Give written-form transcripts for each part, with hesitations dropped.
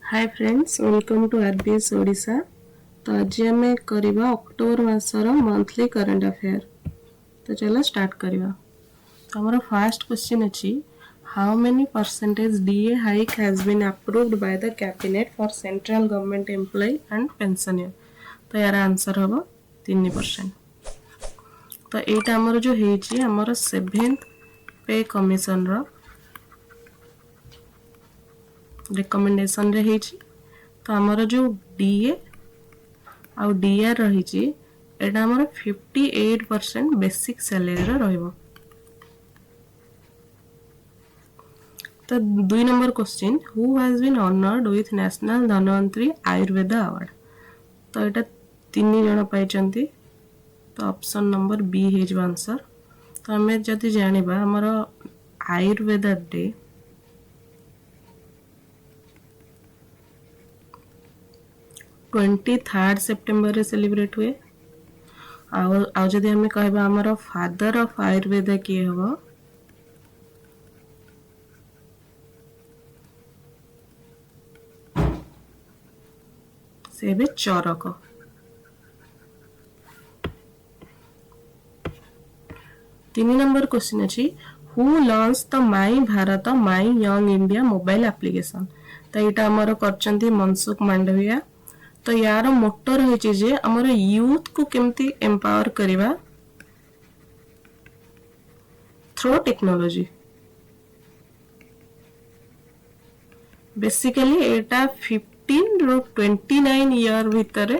Hi friends, welcome to RBS Odisha. तो आज आम करवा अक्टोबर मासर मंथली करंट अफेयर। तो चलो स्टार्ट करवा। तो हमारा फर्स्ट क्वेश्चन अच्छी, how many percentage DA hike has been approved by the cabinet for central government employ and pensioner. तो यार आंसर हम 3%। तो यहाँ आमर जो होमर 7th पे कमिशन रिकमेंडेशन रे हेची। तो आमर जो डीए आउ डीआर रही एटा आमर 58% बेसिक सैलरी रहिबो। तो 2 number question, who has been honoured with national Dhanvantari Ayurveda award. तो यहाँ 3 जन पाइछंती। तो option number B has answer. तो आम जदि जानिबा हमर आयुर्वेदा डे 23 सेप्टेम्बर रे सेलिब्रेट हुए। आउ जदि हमें कहबा हमर फादर ऑफ आयुर्वेदा किए हबो, से भी चरक। 3 नंबर क्वेश्चन अच्छी, who launch the my Bharat my young India mobile application. तो यहाँ आमर कर मनसुख मांडविया। तो यार मोटो रही जे आमर यूथ को केमती एम्पावर करवा थ्रू टेक्नोलॉजी। बेसिकली एटा 15 ରୁ 29 ईयर भितर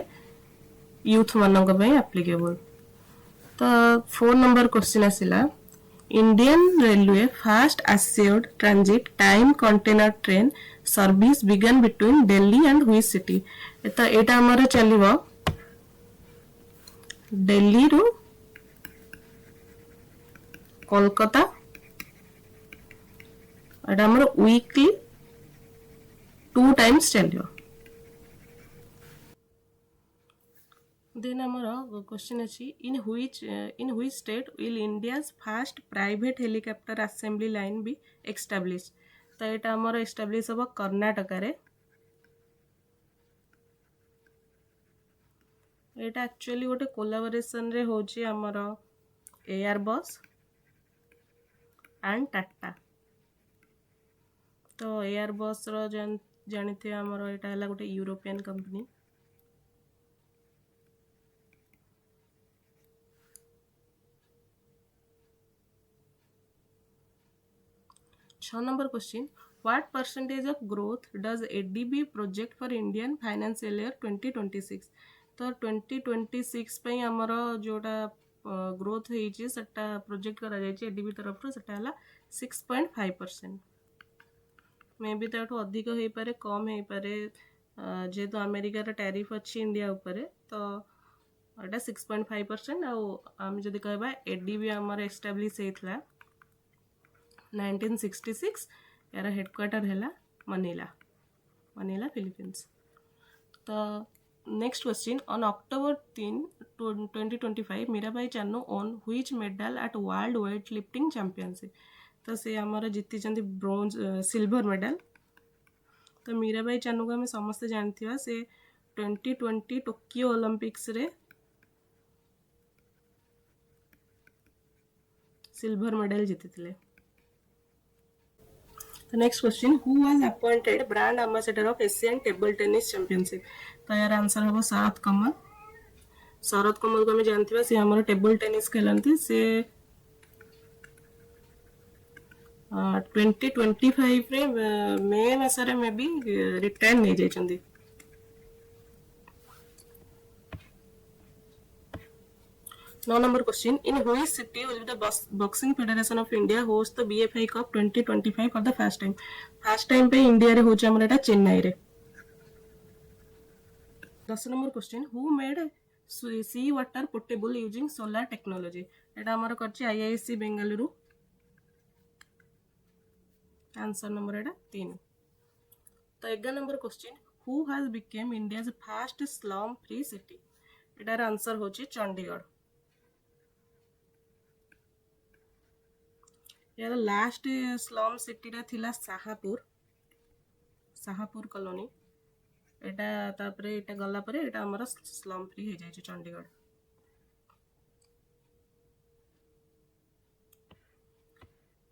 यूथ मानक एप्लिकेबल। तो 4 नंबर क्वेश्चन आसिला, Indian railway fast assured transit time container train service began between Delhi and which city। तो एटा हमर चलिबो दिल्ली रु कोलकाता। एटा हमर वीकली 2 टाइम्स चलियो। देन आमर क्वेश्चन अच्छी, इन which state will India's first private helicopter assembly line be established। तो यहाँ आमर एस्टाब्लिश हम कर्नाटक रे। यहाँ एक्चुअली गोटे कोलाबोरेशन रे होची आमर एयरबस एंड टाटा। तो एयरबस रो जानते आमर यहाँ है गोटे यूरोपियन कंपनी। छह number question, what percentage of growth does ADB project for Indian financial year 2026। तो 2026 पे आमर जोटा ग्रोथ होइछि सेटा प्रोजेक्ट करा जाइछि एडीबी तरफ सेटा हला 6.5%। मे बी ताठू अधिक हो पारे कम हो पारे, जेहेतु अमेरिकार टैरिफ अच्छी इंडिया उपरे। तो एटा 6.5%। आम जदि कहबा एडीबी आमर एस्टाब्लिश होइथला 1966। यार हेडक्वार्टर है मनीला फिलीपींस। तो next question, on October 3, 2025 Mirabai Chanu own which medal at world weight lifting championship. तो से आमर जीति ब्रोंज सिल्वर मेडल। तो मीराबाई चानू को आम समस्ते जानथिबा, से 2020 टोकियो ओलंपिक्स रे सिल्वर मेडल जीति। The next question, who was appointed brand ambassador of Asian table tennis championship। तो यार आंसर हम शरद कमल। शरद कमल को हमें जानते सी हमारे टेबल टेनिस खेलती। से 2025 रे मे मासरे मे भी रिटायर नहीं जाइछंदी। नौ number question, in which city will be the boxing federation of India host the BFI cup 2025 for the first time. First time पे इंडिया रे होचे हमर एटा चेन्नई रे। 10 number question, who made sea water portable using solar technology. एटा हमर करछि IIC Bengaluru. Answer number एटा 3। तो 11 number question, who has become India's first slum free city. एटार आंसर होछि चंडीगढ़। यार लास्ट स्लम सिटी रा थिला शाहपुर कॉलोनी। एटा तापरे एटा गला परे एटा हमर स्लम फ्री हो जाय Chandigarh.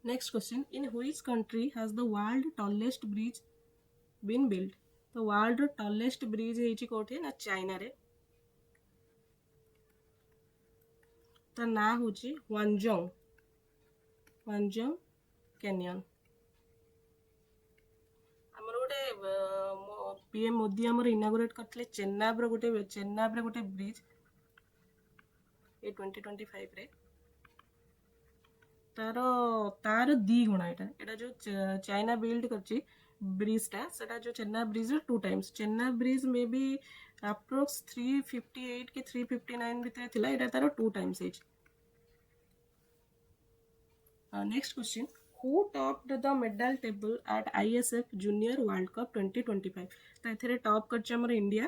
Next question, in which country has the world tallest bridge been build? तो वर्ल्ड टॉलेस्ट ब्रिज है कोठे ना चाइना रे, तो ना हूँ ह्वांजोंग ह्वांजोंग कैनियन। आमर गोटे पीएम मोदी आमर इनागुरेट करते चेन्नाब गोटे ब्रिज ए 2025 रे, तार तार दी गुणा एटा जो चाइना बिल्ड करची ब्रिजटा सेटा जो Chenab bridge 2 times, Chenab bridge maybe approx 358 कि 359 भितर थिला, एटा तार 2 टाइम्स है। Next question, who topped the medal table at ISF junior world cup 2025? तो एथरे टॉप करछि हमर इंडिया।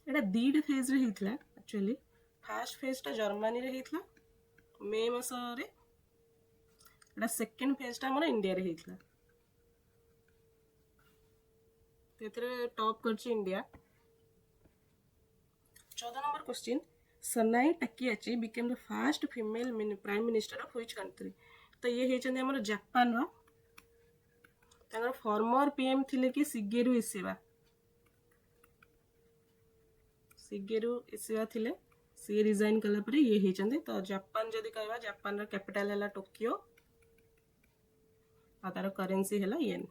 एटा दीड फेज रे हितला, एक्चुअली फर्स्ट फेज टा जर्मनी रे हितला मे मास रे, एटा सेकंड फेज टा हमर इंडिया रे हितला। तो एथरे टॉप करछि India. 14 number question, Sanae Takaichi became the first female prime minister of which country? तो ये हेचंदे हमर जापान रो, तांगर फॉर्मर पीएम थिले कि शिगेरु इशिबा थिले, सी रिजाइन कला परे ये हेचंदे। तो जापान जदी कहबा, जापान रो कैपिटल हैला टोक्यो आ तार करेंसी हैला yen.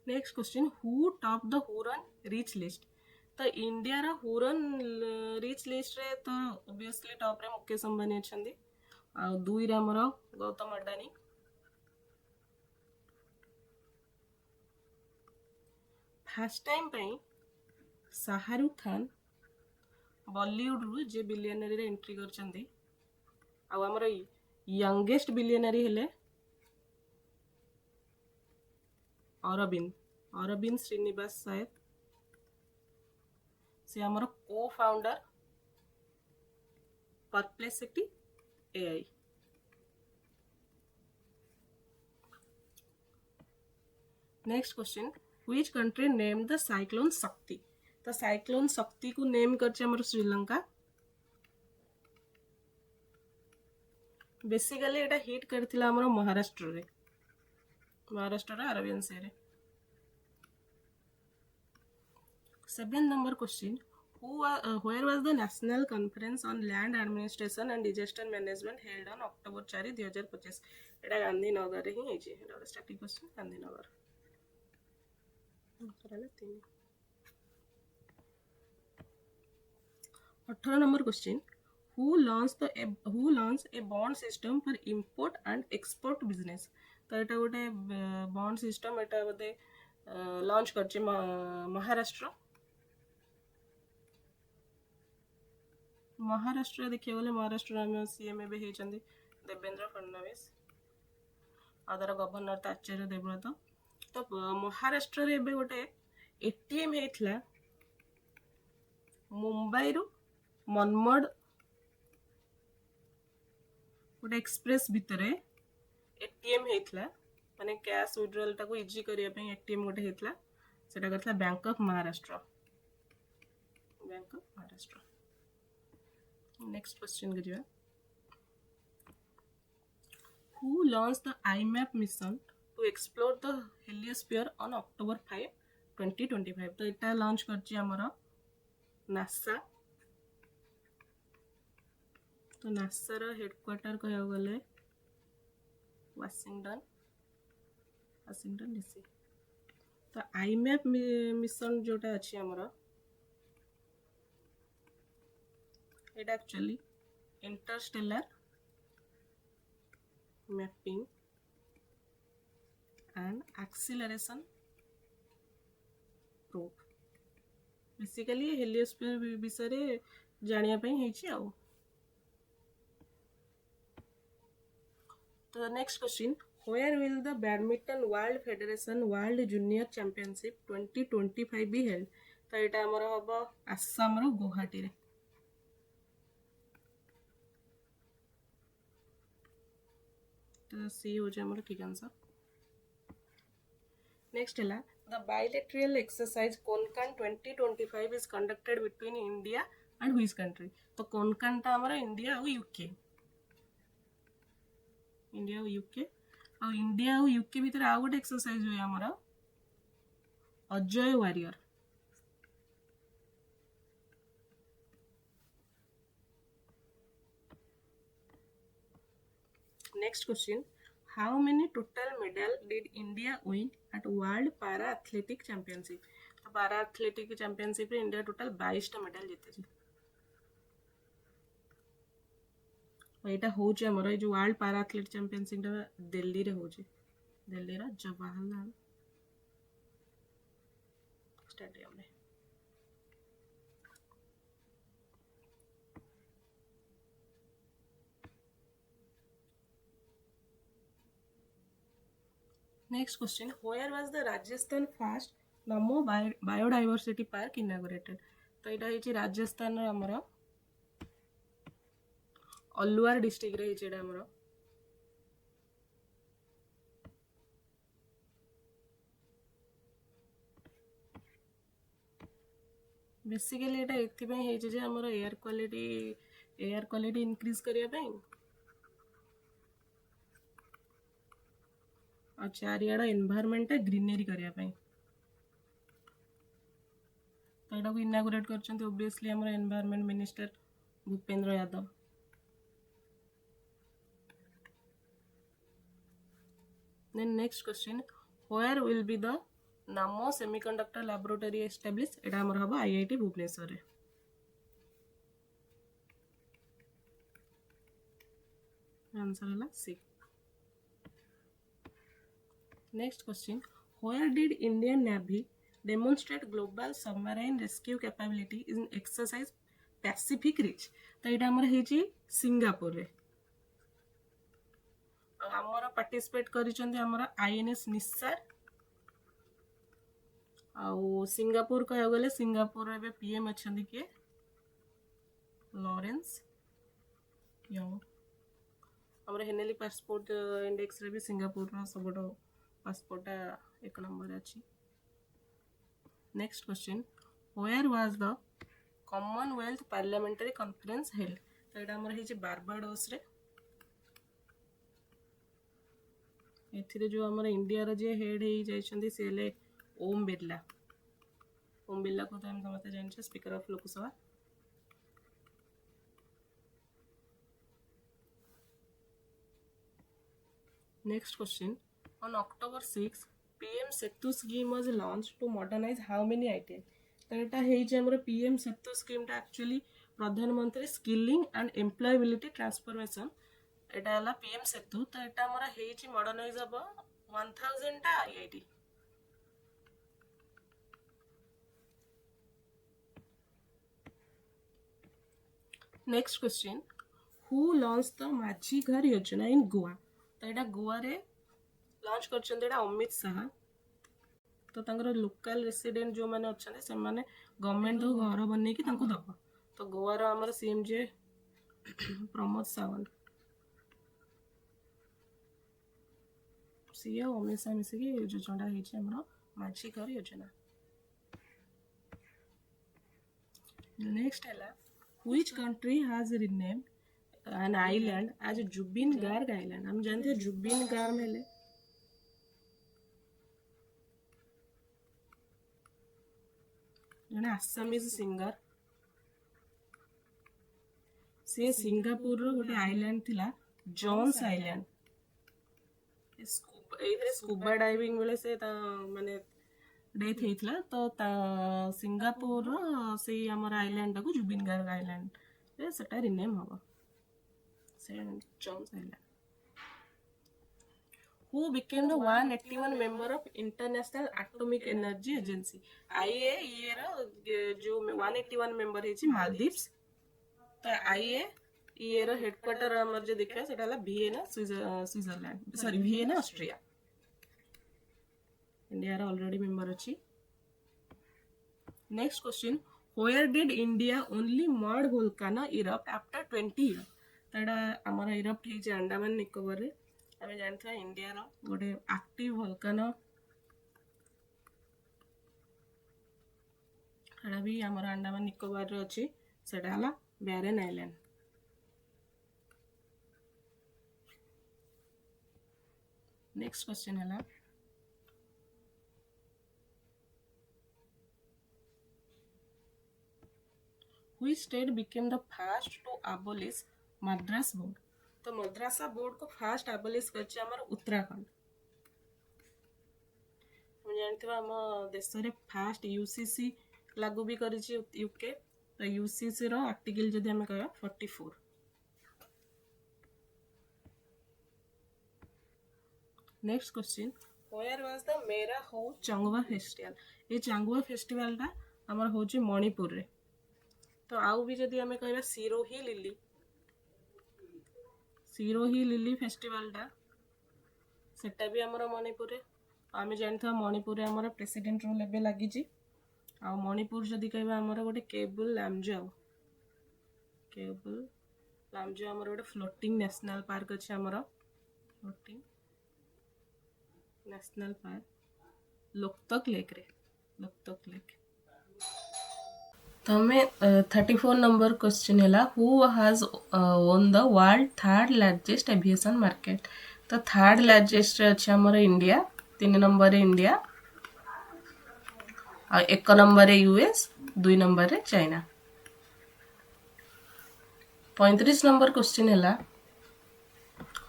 Next question, who top the Hurun rich list? तो इंडिया रा हुरन रिच लिस्ट रे तो ऑब्वियसली टॉप रे मुकेश अंबानी अछंदी, आ दुई रे हमर गौतम अडानी। फर्स्ट टाइम पे शाहरुख खान बॉलीवुड रु जे बिलियनरी रे एंट्री करचंदी, आ हमर यंगेस्ट बिलियनरी हेले अरविंद श्रीनिवास साहेब, से हमर को founder perplexity AI. Next question, which country name the cyclone शक्ति? तो साइक्लोन शक्ति को नेम करছে हमर श्रीलंका। बेसिकली एटा हिट करथिला हमर महाराष्ट्र रे अरविंद से रे। 7 number question, where was the national conference on land administration and disaster management held on October 4 2025? एटा गांधीनगर रे ही हेची, एटा static question Gandhinagar. 18 number question, who launched a bond system for import and export business? तो एटा गोटे bond system एटा बोधे launch करछि महाराष्ट्र देखिए गले महाराष्ट्र आम CM ए होती देवेंद्र फडणवीस, आदर गवर्नर तो आचार्य देवव्रत। तो महाराष्ट्र रे गोटे एटीएम होता मुंबई रु मनमड गोटे एक्सप्रेस भितर एटीएम होता, माने कैश विड्रॉल टाको इजी करिया पे एटीएम गोटे होता, सेटा करथला bank of Maharashtra. Next question के जो who launched the IMAP mission to explore the heliosphere on October 5 2025? तो इटा लॉन्च करछि हमर नासा। तो नासा रो हेडक्वार्टर कहया गले वाशिंगटन डीसी। तो IMAP मिशन जोटा अछि हमर, एटा actually Interstellar mapping and acceleration proof, basically heliosphere विषय रे जानिया पई हेछि आउ। तो next question, where will the badminton world federation world junior championship 2025 be held? तो एटा हमर हबो आसाम रो गुवाहाटी रे। तो सी हो जाए ठीक आंसर। नेक्स्ट है the bilateral exercise Konkan 2025 is conducted between India and which country. तो कोनकान टा हमर इंडिया और यूके, इंडिया और यूके आ इंडिया और यूके भीतर आ गोटे एक्सरसाइज हुए हमर Ajay warrior. Next question, how many total medal did India win at world para athletic championship. तो पारा एथलेटिक चैंपियनशिप रे इंडिया टोटल 22 टा मेडल जीते। यहाँ हूँ आमर जो वर्ल्ड पारा एथलेट चैंपियनशिप दिल्ली रे हूँ, दिल्ली रा जवाहरलाल स्टेडियम रे। Next question, where was the Rajasthan first Namo biodiversity park inaugurated. तो यहाँ है राजस्थान आमर अलुआर डिस्ट्रिक्ट रे है आमर। बेसिकली यहाँ ये आमर एयर क्वालिटी इंक्रीज करने और चारियाड एनवायरनमेंट ग्रीनरी करने। तो यहाँ इनागोरेट कर ओब्वियसली आमर environment minister Bhupendra Yadav. Then next question, where will be the Namo Semiconductor Laboratory established? एटा हमर हबो IIT भुवनेश्वर रे। आंसर हला C. Next question, where did Indian Navy demonstrate global submarine rescue capability in exercise Pacific Ridge? तो एटा हमर हेची Singapore रे। आमर पार्टिसिपेट करिसेंती हमर INS निस्सार आउ सिंगापुर कह गले सिंगापुर रे पीएम अछंती के लॉरेंस यंग। हमर हेनेली पासपोर्ट इंडेक्स रे भी सिंगापुर रा सबड पासपोर्ट एक नंबर अछि। Next question, where was the commonwealth parliamentary conference held. तो एटा हमर हेची बारबाडोस रे। एथिरे जो हमर इंडिया रा जे हेड हे जाइछंती सेले ओम बिरला। ओम बिरला को तो हम समझते जानछे speaker of Lok Sabha. Next question, on October 6 PM Setu scheme was launch to modernise how many ITI। तो एटा हेची हमर PM सेतु स्कीम टा actually Pradhan Mantri skilling and employability transformation एटा हला PM सेतु। तो एटा हमर हेची मॉडर्नाइज हबो 1000 टा IIT। Next question, who launch the माझी घर योजना इन गोवा। तो यहाँ गोवा रे लॉन्च कर अमित शाह। तो तांकर लोकल रेसिडेंट जो मैंने अच्छा से माने गवर्नमेंट तो घर बनने की तांको दबा। तो गोवा रो हमर सीएम जे प्रमोद सावंत सी अमित शाह मिसिकी योजना है हमर माझी घर योजना। नेक्स्ट है which country has renamed an island as Zubin Garg island। हम जानते हैं जुबिन गार्ग मेले जने आसामीज सिंगर से सिंगापुर रो गोटे आइलैंड थिला जॉन्स आइलैंड। स्कूबा डाइविंग बेले से ता माने डेथ हेतला। तो सिंगापुर से हमर आइलैंड को जुबिन गार्ग आइलैंड रे सेटा रिनेम हबो Saint John's Island. Who became the 181 member of international atomic energy agency. IAEA रो जो 181 मेंबर हेची मालदीव्स। तो IAEA रो हेडक्वार्टर हमर जे देखा सेटा हला Vienna Switzerland sorry Vienna Austria. India रा ऑलरेडी मेंबर अछि। Next question, where did India only mud volcano erupt after 20 year. तो एटा हमर इरप्ट हेजे अंडमान निकोबार रे आम जानते इंडिया गोटे एक्टिव वोल्कानो सेटा भी आमर अंडमान निकोबार अच्छी सेटा हला बैरेन आइलैंड। नेक्स्ट क्वेश्चन है Which state became the first to abolish Madras board? तो मद्रासा बोर्ड को फास्ट एबोलिश करछि हमर उत्तराखंड। हम जानते आम देश रे फास्ट यूसीसी लागू भी करिछि यूके। तो यूसीसी रो आर्टिकल जदि हम कहबा 44। Next question where was the Mera Hou चंगवा festival? ये चंगवा फेस्टिवल टा हमर होछि मणिपुर रे। तो आउ भी जदि हमें कहबा सिरोही लिली फेस्टिवल टा सेटा भी हमर मणिपुर रे। आम जानते मणिपुर रे हमर प्रेसिडेंट रोल एबे लागि छि। आ मणिपुर जदि कहबा हमर गोटे केबल लामजाओ हमर गोटे फ्लोटिंग नेशनल पार्क अछि हमर floating national park Loktak lake रे लोकतक लेक। तो हमें 34 नंबर क्वेश्चन है who has own the world third largest aviation market? तो थर्ड लार्जेस्ट अच्छे हमर इंडिया, 3 नंबर रे इंडिया, आ 1 नंबर रे यूएस, 2 नंबर रे चाइना। 35 नंबर क्वेश्चन है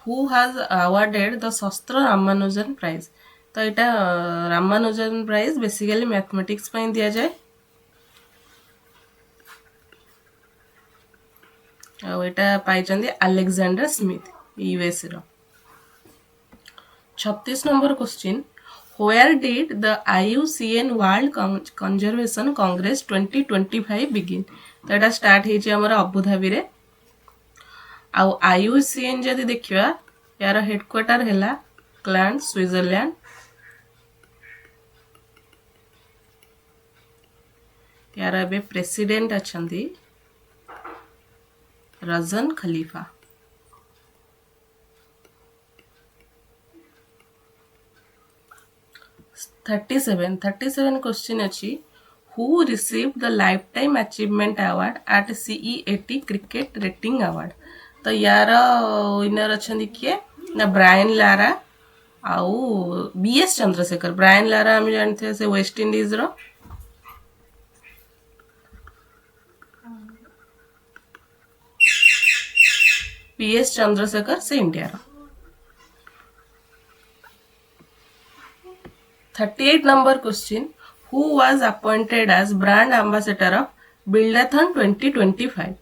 हु हैज अवार्डेड द शस्त्र रामानुजन प्राइज? तो यहाँ रामानुजन प्राइज बेसिकली मैथमेटिक्स पर दिया जाए। आटा पाई अलेक्जेंडर स्मिथ यूएस रो। 36 number question where did the IUCN world conservation congress 2025 begin? तो यहाँ स्टार्ट होती अबुधाबी रे। आउ IUCN जदि देखिबा यार हेडक्वार्टर है क्लान स्विट्जरलैंड। यार एबे प्रेसिडेंट अछंती रजन खलीफा। 37 क्वेश्चन अच्छी who received the lifetime achievement award at CEAT cricket rating award? तो यार विनर अच्छी किए ना ब्रायन लारा आउ BS चंद्रशेखर। ब्रायन लारा हम जानते से वेस्ट इंडीज रो। BS चंद्रशेखर से इंडिया रो। 38 number question who was appointed as brand ambassador of Buildathon 2025?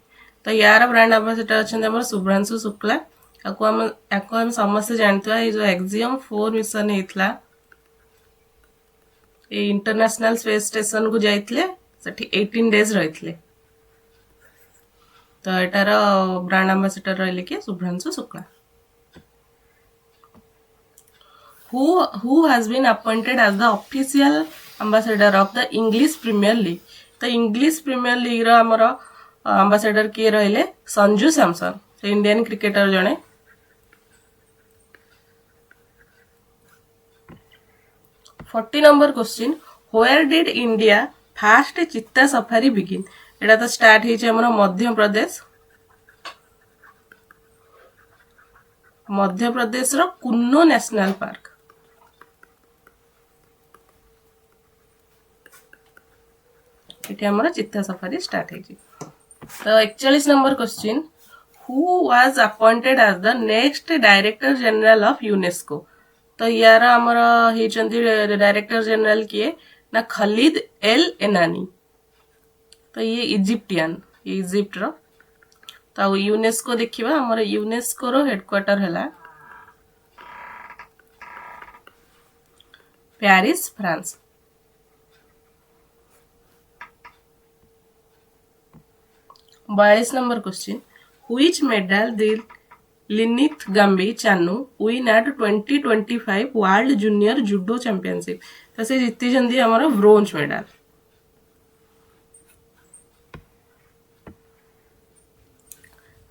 तो यार ब्रांड एम्बेसडर अच्छा शुभ्रांशु शुक्ला। हम समस्त जानते हैं जो एक्सियम 4 मिशन होता इंटरनेशनल स्पेस स्टेशन को जाइए 18 डेज रही। तो यार ब्रांड एम्बेसडर रही कि Shubhranshu Shukla. Who has been appointed as the official ambassador of the English Premier League? तो इंग्लिश प्रीमियर लीग रो हमर एम्बेसडर किए रहिले संजू सैमसन से इंडियन क्रिकेटर जने। Forty number question where did India first cheetah safari begin? एटा तो स्टार्ट होइছে हमर मध्य प्रदेश रो कुन्नो नेशनल पार्क। ये हमारा चित्ता सफारी स्टार्ट है। तो 41 number question who was appointed as the next director general of UNESCO? तो यार हमर होइचंती डायरेक्टर जनरल किए ना खलीद एल एनानी। तो ये इजिप्टियन इजिप्ट रो। तो यूनेस्को देखिबा हमर यूनेस्को रो हेडक्वार्टर हैला Paris France. 42 number question which medal did लिनिथ गाम्बी Chanu win at 2025 world junior judo championship? तो से जीती जंदी हमारा bronze medal.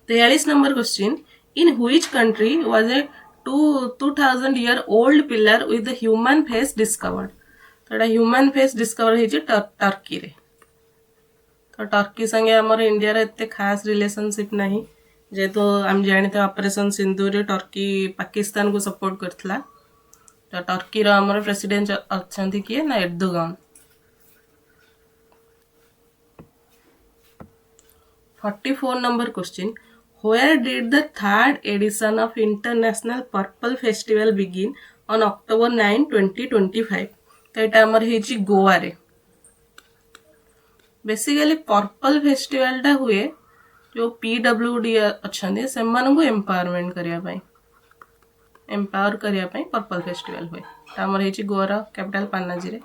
43 number question in which country was a 2000 year old pillar with the human face discovered. तो एटा human face discover होइछि Turkey रे. तो टर्की संगे हमर इंडिया रे एते खास रिलेशनशिप नाही, जेहेतु आम जानते ऑपरेशन सिंधु रे टर्की पाकिस्तान को सपोर्ट करथिला. तो टर्की रो हमर प्रेसिडेंट अछंती किए ना Erdogan. 44 number question. Where did the third edition of International Purple Festival begin on October 9, 2025? तो यहाँ आमर हेची गोवा रे. बेसिकली पर्पल फेस्टिवल टा हुए जो PWD अच्छे से एम्पावरमेंट करने एम्पावर करने पर्पल फेस्टिवल हुए. तो आमर हेची गोवा रा कैपिटल पानाजी रे.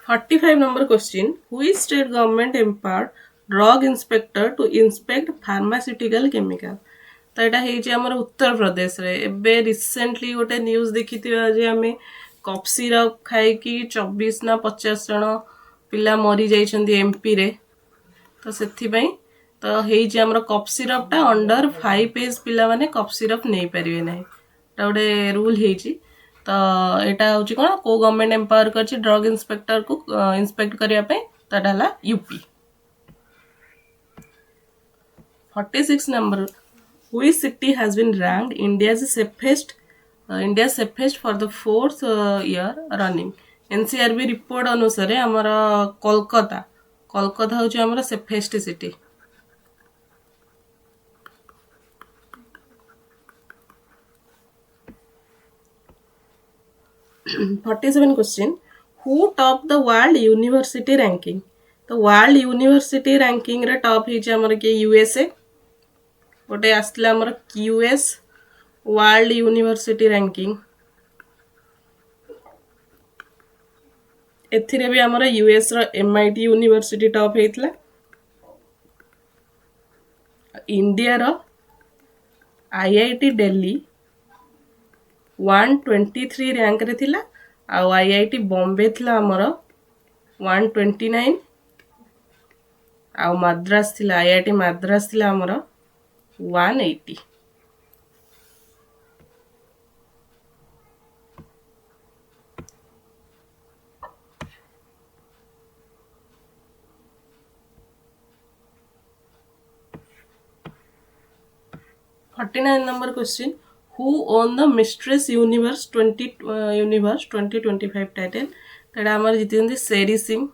45 number question. Which state government empowered drug inspector to inspect pharmaceutical chemical? तो यहाँ है आमर उत्तर प्रदेश रे. एबे रिसेंटली गोटे न्यूज देखी जे आम कफ सिरप खाई 24 ना 50 जन पिला मरी जाइछन्ती एमपी रे. तो सेथिपई तो हेइछि हमर कफ सिरप टा अंडर 5 एज पिला माने कफ सिरप नै परिवे नै. ता गोटे रूल हेइछि. तो एटा होछि कोन को गवर्नमेंट एम्पावर करछि ड्रग इंस्पेक्टर को इंस्पेक्ट करिया पे. ताटा हला UP. 46 number. Which city has been ranked India's safest for the 4th year running? NCRB report अनुसार हमर कोलकाता होछि हमर safest city. (47) question. Who topped the world university ranking? तो वर्ल्ड यूनिवर्सिटी रैंकिंग रे टॉप हिच हमर के यूएसए. गोटे आसला हमर क्यूएस वर्ल्ड यूनिवर्सिटी रैंकिंग. एथिरे भी हमर यूएस रो एमआईटी यूनिवर्सिटी टॉप हेतला. इंडिया रो आईआईटी दिल्ली 123 रैंक रे थिला. आ आईआईटी बॉम्बे थिला हमर 129. आ मद्रास थिला आईआईटी मद्रास थिला हमर 180. (49) number question. Who won the Mistress Universe 2025 title? तेरा हमारे जीते शेरी सिंह.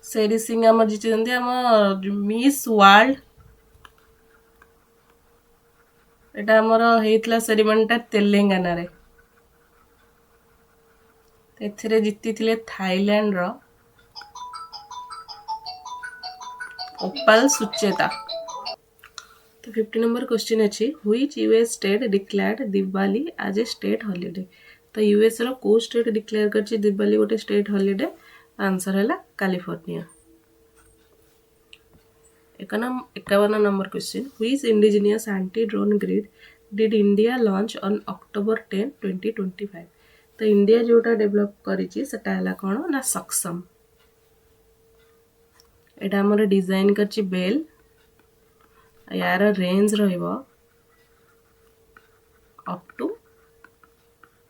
शेरी सिंह आमर जीते मिस वर्ल्ड. एटा हमर हेतला सेरेमनीटा तेलंगाना रे. एथिरे जीती थिले थाईलैंड रो ओपाल सुचेता. तो 50 number question अच्छी. Which US state declared Diwali as a state holiday? तो यूएस रो को स्टेट डिक्लेयर करछि दिवाली गोटे स्टेट हॉलिडे. आंसर है California. 51 number question. Which indigenous anti-drone grid did India launch on October 10, 2025? तो इंडिया जोटा डेवलप करिछि सेटा हला कोन ना सक्षम. एटा हमर डिजाइन करछि बेल. यार रेंज रहिबो up to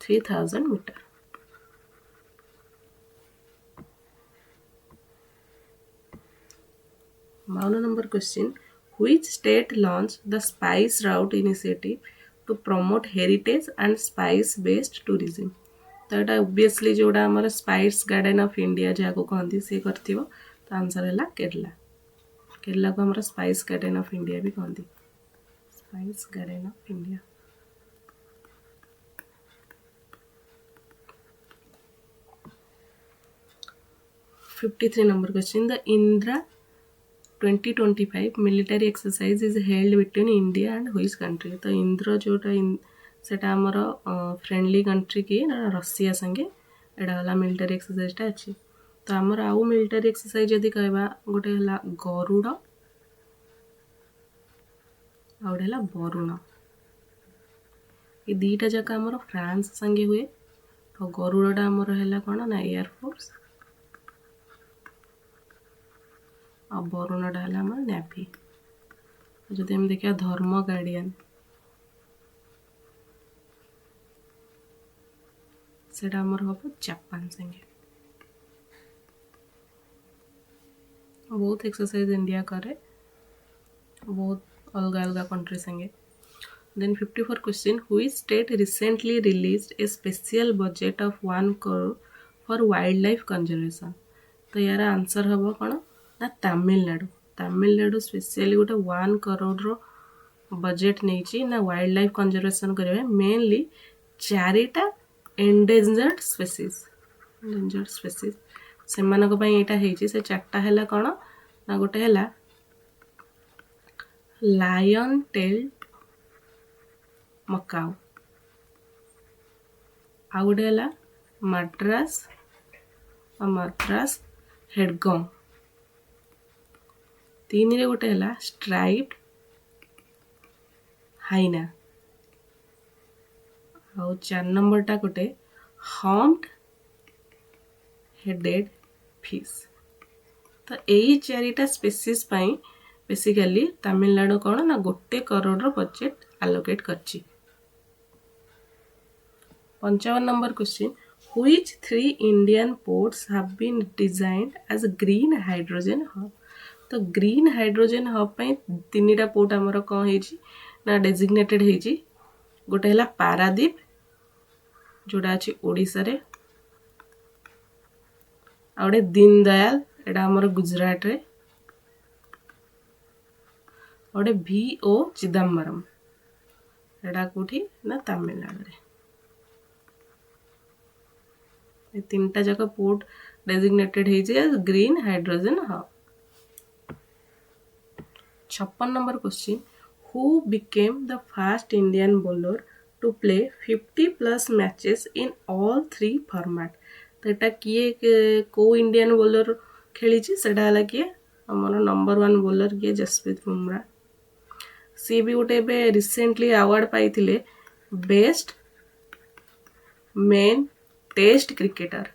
3000 metre. Mauna number question. Which state launched the Spice Route initiative to promote heritage and spice based tourism? तो एटा ऑब्वियसली जोड़ा हमारा स्पाइस गार्डन ऑफ इंडिया जहाँ कहती से करथिबो. तो आंसर है केरला. केरला को हमारा स्पाइस गार्डन ऑफ इंडिया भी कहती. Spice garden of India. (53) number question. The Indra 2025 military exercise is held between India and which country? तो इंद्र जोटा सेटा हमर फ्रेंडली कंट्री की रशिया संगे एटा हला मिलिटरी एक्सरसाइज टा अछि. तो हमर आउ मिलिटरी एक्सरसाइज यदि कहबा गोटे हला गरुड़ आ गोटे हला वरुण. ये दीटा जका हमर फ्रांस संगे हुए. तो गरुड़टा हमर हला कोन ना एयर फोर्स आ वरुणटा है आम नेवी। जदि हम देखिए धर्म गार्डियन सेटा आमर हम जापान संगे। बहुत एक्सरसाइज इंडिया करे बहुत अलग अलग कंट्री संगे। Then 54 question, which state recently released a special budget of 1 crore for wildlife conservation? तो यार आंसर हम कौन ना तमिलनाडु। तमिलनाडु स्पेशली गोटे 1 करोड़ बजेट नहीं ना वाइल्ड लाइफ कंजर्वेशन करेंगे मेनली 4टा एंडेंजर्ड स्पेसीज से यहाँ से 4टा है कौन ना गोटे है लायन टेल मकाऊ आ गोटे है मद्रास हेडगम 3 रे गोटे है स्ट्राइप्ड हाइना और 4 नंबरटा गोटे हम्प्ड हेडेड फिश। तो यही 4टा स्पेसीज बेसिकली तमिलनाडु कौन ना 1 करोड़ बजेट आलोकेट करची। 55 number question, which 3 Indian ports have been designed as green hydrogen hub? तो ग्रीन हाइड्रोजन हब पे 3टा पोर्ट आमर कौन है ना डेजिग्नेटेड है। गोटे है पारादीप जोड़ा अच्छी ओडिशा रे आ गोटे दीन दयाल एटा आमर गुजरात रे गोटे VO चिदम्बरम एटा कोठी ना तमिलनाडु रे। 3टा जाक पोर्ट डेजिग्नेटेड है green hydrogen hub. 56 number question, who became the first Indian bowler to play 50+ matches in all 3 format? तो एटा किए को इंडियन बॉलर खेली सेटा किए आमर नंबर 1 बॉलर किए जसप्रीत बुमराह। सी भी गोटे रिसेंटली अवार्ड पाई बेस्ट मेन टेस्ट क्रिकेटर।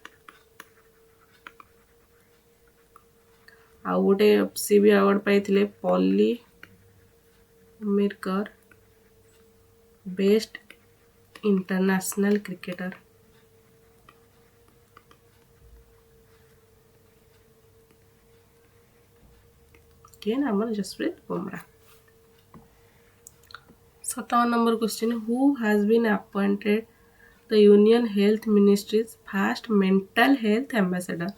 आउ गोटे सी भी अवार्ड पाई Polly Umrigar best international cricketer. किए ना आमर Jasprit Bumrah. 57 number question, who has been appointed the union health ministry's first mental health ambassador?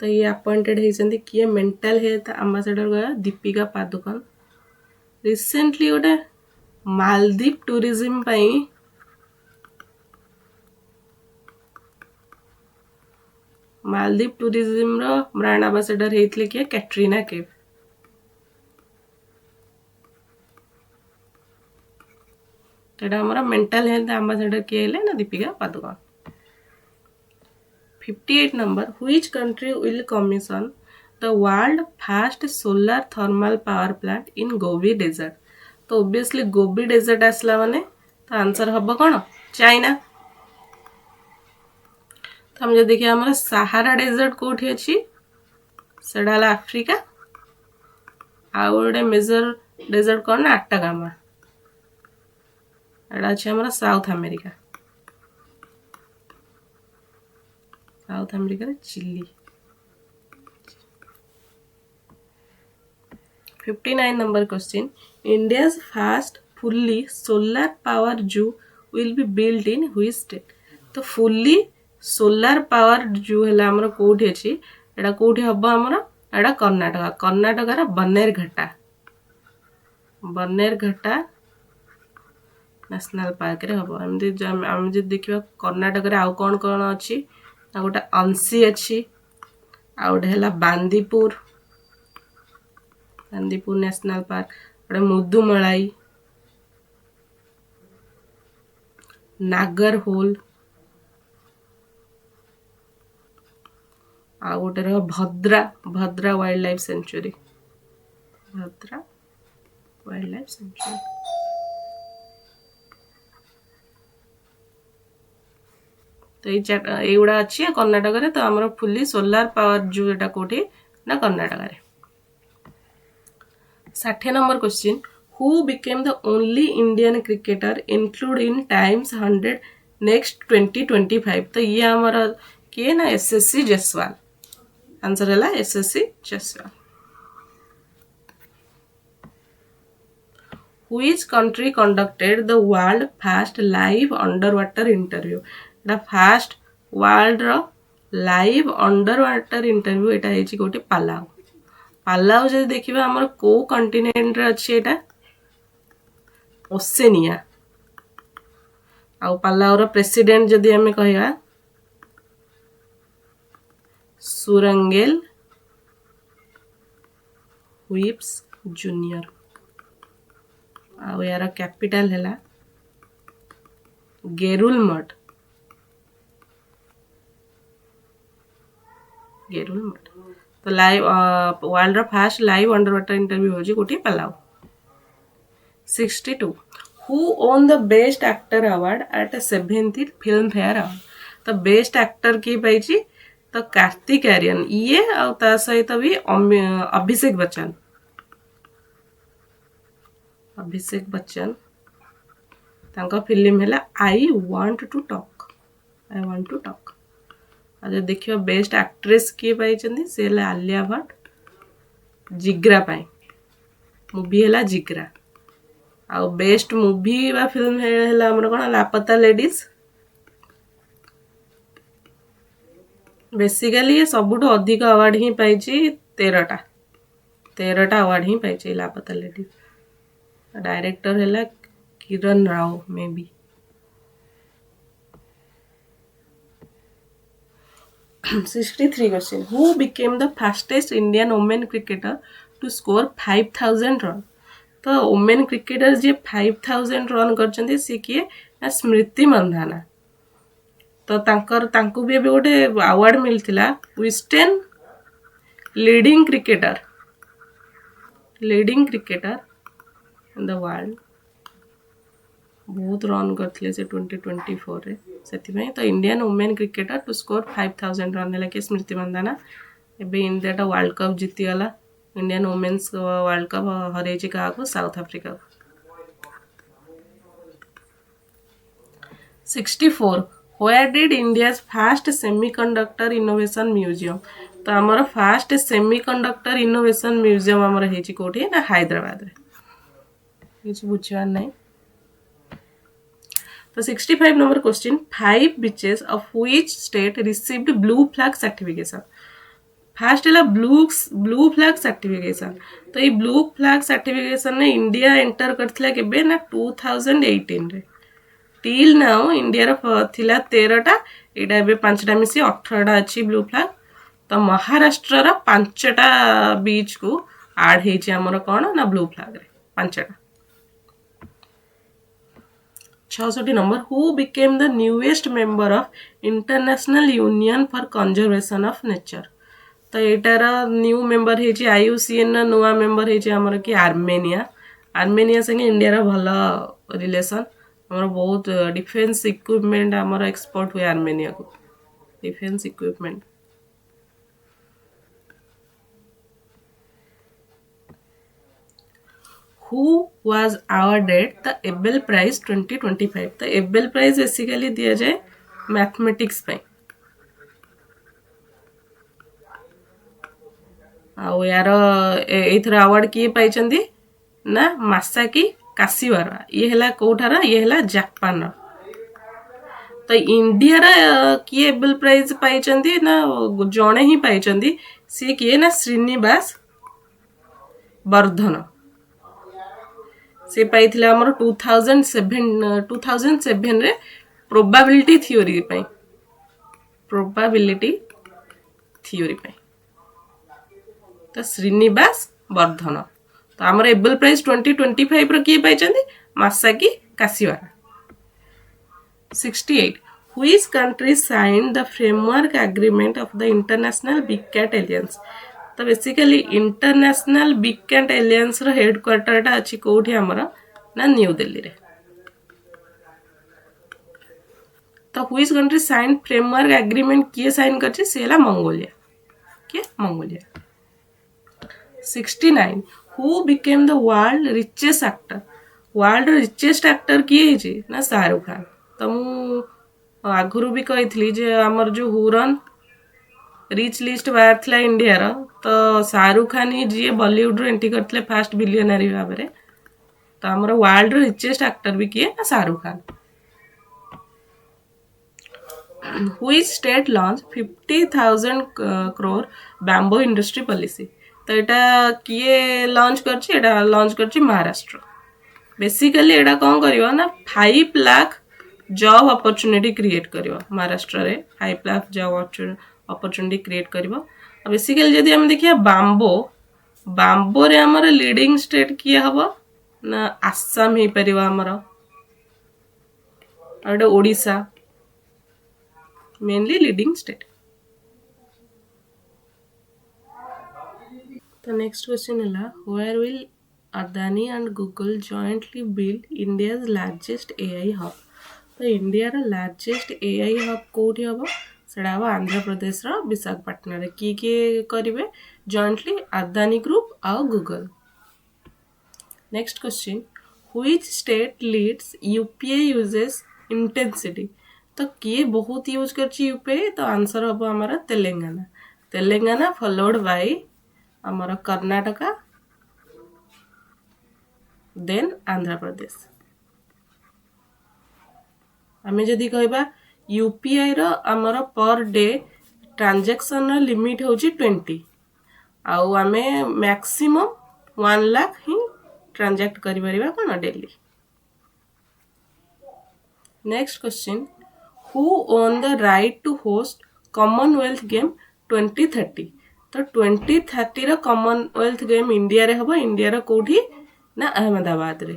तो ये अपॉइंटेड होती किए मेंटल हेल्थ एम्बेसडर गया दीपिका पादुकोण। रिसेंटली गोटे मालदीप टूरिज्म मालदीप टूरिज्म रो ब्रांड एम्बेसडर होते किए कैटरीना कैफ। तो हमारा मेंटल हेल्थ एम्बेसडर किए ना Deepika Padukone. 58 number, which country will commission the world first solar thermal power plant in Gobi desert? तो obviously गोबी डेजर्ट आसला माने तो आंसर हम कौन चाइना। तो हम जो देखिए हमारा सहारा डेजर्ट कोठी अच्छी सेटा है आफ्रिका आ गोटे मेजर डेजर्ट कौन ना आटाकामा एटा अच्छे हमारा साउथ अमेरिका। साउथ अमेरिका रे Chile. 59 number question, India's first fully solar power zoo will be built in which state? तो फुल्ली सोलार पावर जू है आमर कोठी अच्छी एटा कोठी हम आमर एटा कर्नाटक। कर्नाटक बन्नेरघट्टा नेशनल पार्क रे हम। एमती आम जो देखा कर्नाटक रे आउ कौन कौन अच्छी ना गोटे अंशी अच्छी आ गोटे है बांदीपुर नेशनल पार्क गोटे मुदुमलाई नागरहोल आ गोटे रह भद्रा वाइल्ड लाइफ सेंचुरी। भद्रा वाइल्ड लाइफ सेंचुरी। तो ये गुड़ा अच्छी कर्नाटक रे। तो आमर फुल्ली सोलार पावर जू एटा कोठी ना कर्नाटक रे। 60 number question. Who became the only Indian cricketer included in Times 100 next 2025? तो ये हमारा किए ना SSC जसवाल. आंसर है SSC Jaswal. Which country conducted the world first live underwater interview? The first world live underwater interview एटा है गोटे पालाउ. पालाउ जब देखिए आमर को कंटिनेंट रे अच्छी एटा ओसेनिया. आउ पालाउर प्रेसिडेंट जदि आमे कहया सुरंगेल व्हिप्स जूनियर. आउ यार कैपिटल है गेरुलमठ. गेरुलमठ. तो लाइव वर्ल्ड रो first live underwater interview होजी गोटी Palau. 62. Who won the best actor award at 70th film fair award? तो बेस्ट एक्टर की पाइची तो कार्तिक आर्यन ये और ता सहित भी अभिषेक बच्चन. अभिषेक बच्चन तांका फिल्म है I want to talk. I want to talk. आज देखियो बेस्ट एक्ट्रेस किए पाइचंदी से आलिया भट्ट जिग्रा पाई. मूवी है जिग्रा. आ बेस्ट मूवी बा फिल्म है हमर कोन लापता लेडीज. बेसिकली ये सबुठ अधिक अवार्ड ही पाइची 13टा अवार्ड ही पाइची लापता लेडीज. डायरेक्टर है Kiran Rao maybe. 63 question. Who became the fastest Indian women cricketer to score 5000 run? तो वुमेन क्रिकेटर जी 5000 रन करछन्ती से किए स्मृति मंधाना. तो तांको भी गोटे अवार्ड मिलथिला Wisden leading cricketer in the world. बहुत रन करथिले से 2024 रे सेति तो Indian women cricketer to score 5000 run है कि स्मृति मंधाना. एबे इंडिया वर्ल्ड कप जीती गला. इंडियन वुमेन्स वर्ल्ड कप हरे क्या south Africa. 64. Where did India's first semiconductor innovation museum? तो हमारा फर्स्ट सेमीकंडक्टर इनोवेशन म्यूजियम हमारा हेची कोठी ना हैदराबाद रे. किछ बुझियार नहीं. तो 65 number question. 5 beaches of which state received blue flag certification? Fast है ब्लू फ्लैग सर्टिफिकेशन. तो ये ब्लू फ्लैग सर्टिफिकेशन ने इंडिया एंटर करथिला केबे ना 2018 रे. टिल नाउ इंडिया रो थिला 13टा एटा एबे 5टा मिसी 18टा अछि ब्लू फ्लैग. तो महाराष्ट्र रो 5टा बीच को ऐड हेछि हमर कोन ना ब्लू फ्लैग रे 5टा. 66 number. Who became the newest member of international union for conservation of nature? तो एटार न्यू मेंबर हेछि IUCN नुआ मेंबर हेछि हमर कि आर्मेनिया. आर्मेनिया संगे इंडिया रो भलो रिलेशन. हमर बहुत डिफेंस इक्विपमेंट हमर एक्सपोर्ट हुए आर्मेनिया को. Defence equipment. Who was awarded the Abel Prize 2025? तो एबेल प्राइज बेसिकली दिया जाए मैथमेटिक्स पे. आउ यार एथर अवार्ड किए पाइचंदी ना मासाकी काशिवारा. ये हला कोठारा ये हला जापान. तो इंडिया रा किए एबेल प्राइज पाइचंदी ना जणे ही पाइचंदी से किए ना श्रीनिवास वर्धन. से पाइथिले हमर 2007 रे प्रोबेबिलिटी थ्योरी पे. तो श्रीनिवास वर्धन. तो हमर एबेल प्राइज 2025 रो किए पाइचंदी Masaki काशिवारा. 68. Which country signed the framework agreement of the International Big Cat Alliance? तो basically international big cat alliance रो हेडक्वार्टर टा अछि कोठी हमरा ना न्यू दिल्ली रे. तो which country sign framework agreement किए साइन करछि सेला मंगोलिया. के Mongolia. 69 who became the world richest actor world richest actor किए है ना शाहरुख खान तो मु आगुरी भी कही जे आमर जो हुरन रिच लिस्ट बाहर था इंडिया रो तो शाहरुख खान ही जी बॉलीवुड एंट्री करते फास्ट बिलियनरी भाव में तो आमर वर्ल्ड रिचेस्ट एक्टर भी किए ना Shahrukh Khan Which state launched 50,000 crore bamboo industry policy तो यहाँ किए लॉन्च कर महाराष्ट्र बेसिकली एटा कौन करियो ना 5 लाख जॉब अपॉर्चुनिटी क्रिएट करियो महाराष्ट्र रे 5 लाख जॉब अपॉर्चुनिटी क्रिएट करियो बेसिकली जदि हम देखिया बाम्बो रे हमर लीडिंग स्टेट किए हबो ना आसाम हे परियो हमर और ओडिशा मेनली लीडिंग स्टेट तो नेक्स्ट क्वेश्चन है where will Adani and Google jointly build India's largest AI hub तो इंडिया रा लार्जेस्ट AI हब कोठी हबो सेडा हबो आंध्र प्रदेश रा विशाखापट्टनम रे की करिवे जॉइंटली अदानी ग्रुप और Google next question which state leads UPI usage intensity तो किए बहुत यूज करछि यूपीआई तो आंसर हबो हमारा तेलंगाना फॉलोड बाय हमारा कर्नाटका देन आंध्र प्रदेश आमे जदि कहबा यूपीआई रो हमर पर डे ट्रांजैक्शन लिमिट होची 20 आउ आमे मैक्सिमम 1 लाख ही ट्रांजैक्ट करि परिबा कोन daily next question who won the right to host Commonwealth game 2030 तो 2030 रो कॉमनवेल्थ गेम इंडिया रे हबो इंडिया रो कोठी ना अहमदाबाद रे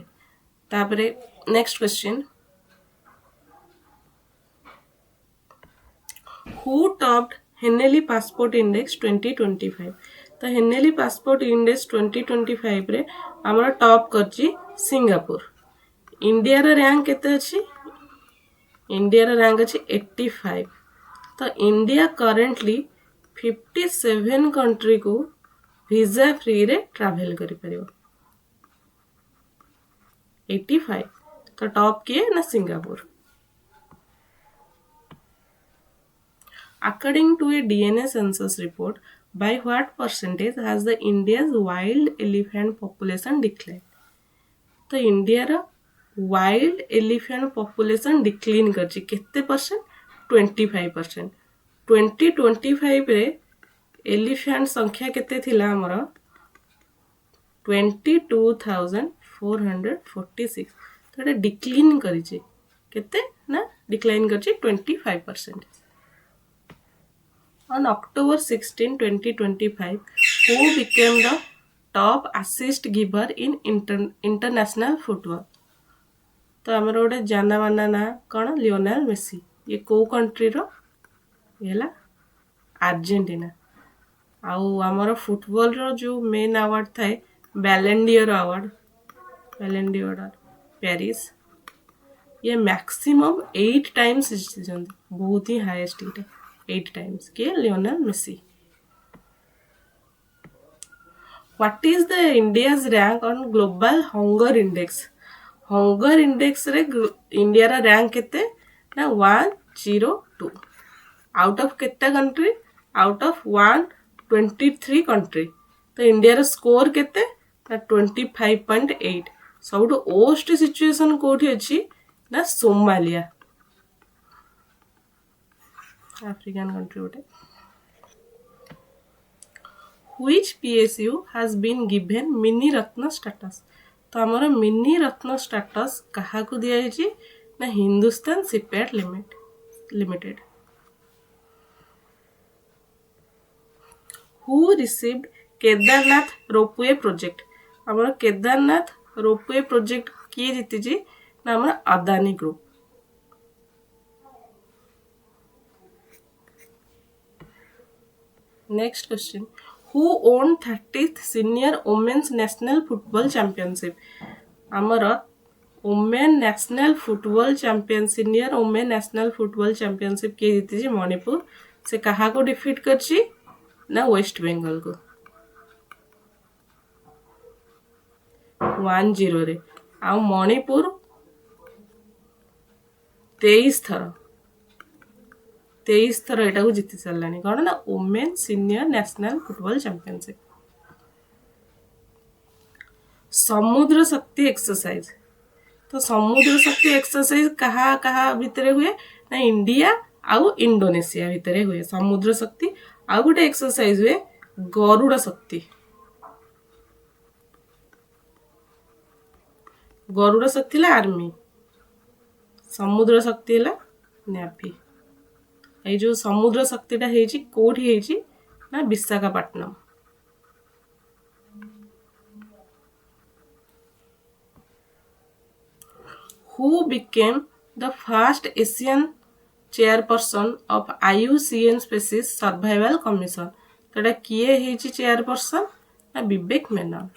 तापरे next question who topped Henley passport index 2025 तो हेनेली पासपोर्ट इंडेक्स 2025 रे हमरा टॉप करची सिंगापुर इंडिया रे रैंक केते अछि इंडिया रे रैंक अछि 85 तो इंडिया करेंटली 57 कंट्री को वीजा फ्री रे ट्रैवल करि परिबो 85 तो टॉप किए ना Singapore According to a DNA census report, by what percentage has the India's wild elephant population declined? तो इंडिया रा वाइल्ड एलिफेंट पॉपुलेशन डिक्लाइन करछि केते परसेंट 25% 2025 रे एलिफेंट संख्या केते थिला हमर 22,446 तो एटा डिक्लाइन करिछि केते ना डिक्लाइन करछि 25% On October 16, 2025, who became the top assist giver in international football? तो आमर गोटे जाना माना ना कौन लियोनेल मेसी ये को कंट्री रो येला अर्जेंटीना आउ आमर फुटबॉल रो जो मेन अवार्ड थाए बैलेंडियर अवार्ड पेरिस ये मैक्सिमम 8 टाइम्स जीतछन बहुत ही हाईएस्ट इटा 8 times के Lionel Messi What is the India's rank on global hunger index? Hunger index रे इंडिया रा रैंक केते ना 102 आउट ऑफ केते कंट्री आउट ऑफ 123 कंट्री तो इंडिया रा स्कोर केते ना 25.8 सबटो ओस्ट सिचुएशन कोठी अछि ना Somalia African country wote which PSU has been given mini ratna status तो हमारा मिनी रत्न स्टेटस कहा को दिया जायछि ना Hindustan shipyard limited who received Kedarnath ropeway project हमारा केदारनाथ रोपवे प्रोजेक्ट किए जीति जी ना हमारा Adani group Next question. Who won 30th Senior Women's National Football Championship? Amara Women National Football Champion Senior Women National Football Championship के जीती जी मणिपुर से कहा को डिफीट करची ना वेस्ट बंगाल को 10 रे आ मणिपुर 23 थर एटा को जीति सारानी कौन ना women senior national football championship. समुद्र शक्ति एक्सरसाइज तो समुद्र शक्ति एक्सरसाइज कहा कहा भितर हुए ना इंडिया आउ इंडोनेशिया भितर हुए समुद्र शक्ति आ गोटे एक्सरसाइज हुए गरुड़ शक्ति। गरुड़ शक्ति ला आर्मी समुद्र शक्ति ला नेवी। ये जो समुद्र शक्तिटा हेची कोठी हेची ना Visakhapatnam. Who became the first Asian chairperson of IUCN Species Survival Commission? तो एटा किए हेची चेयरपर्सन ना विवेक Menon.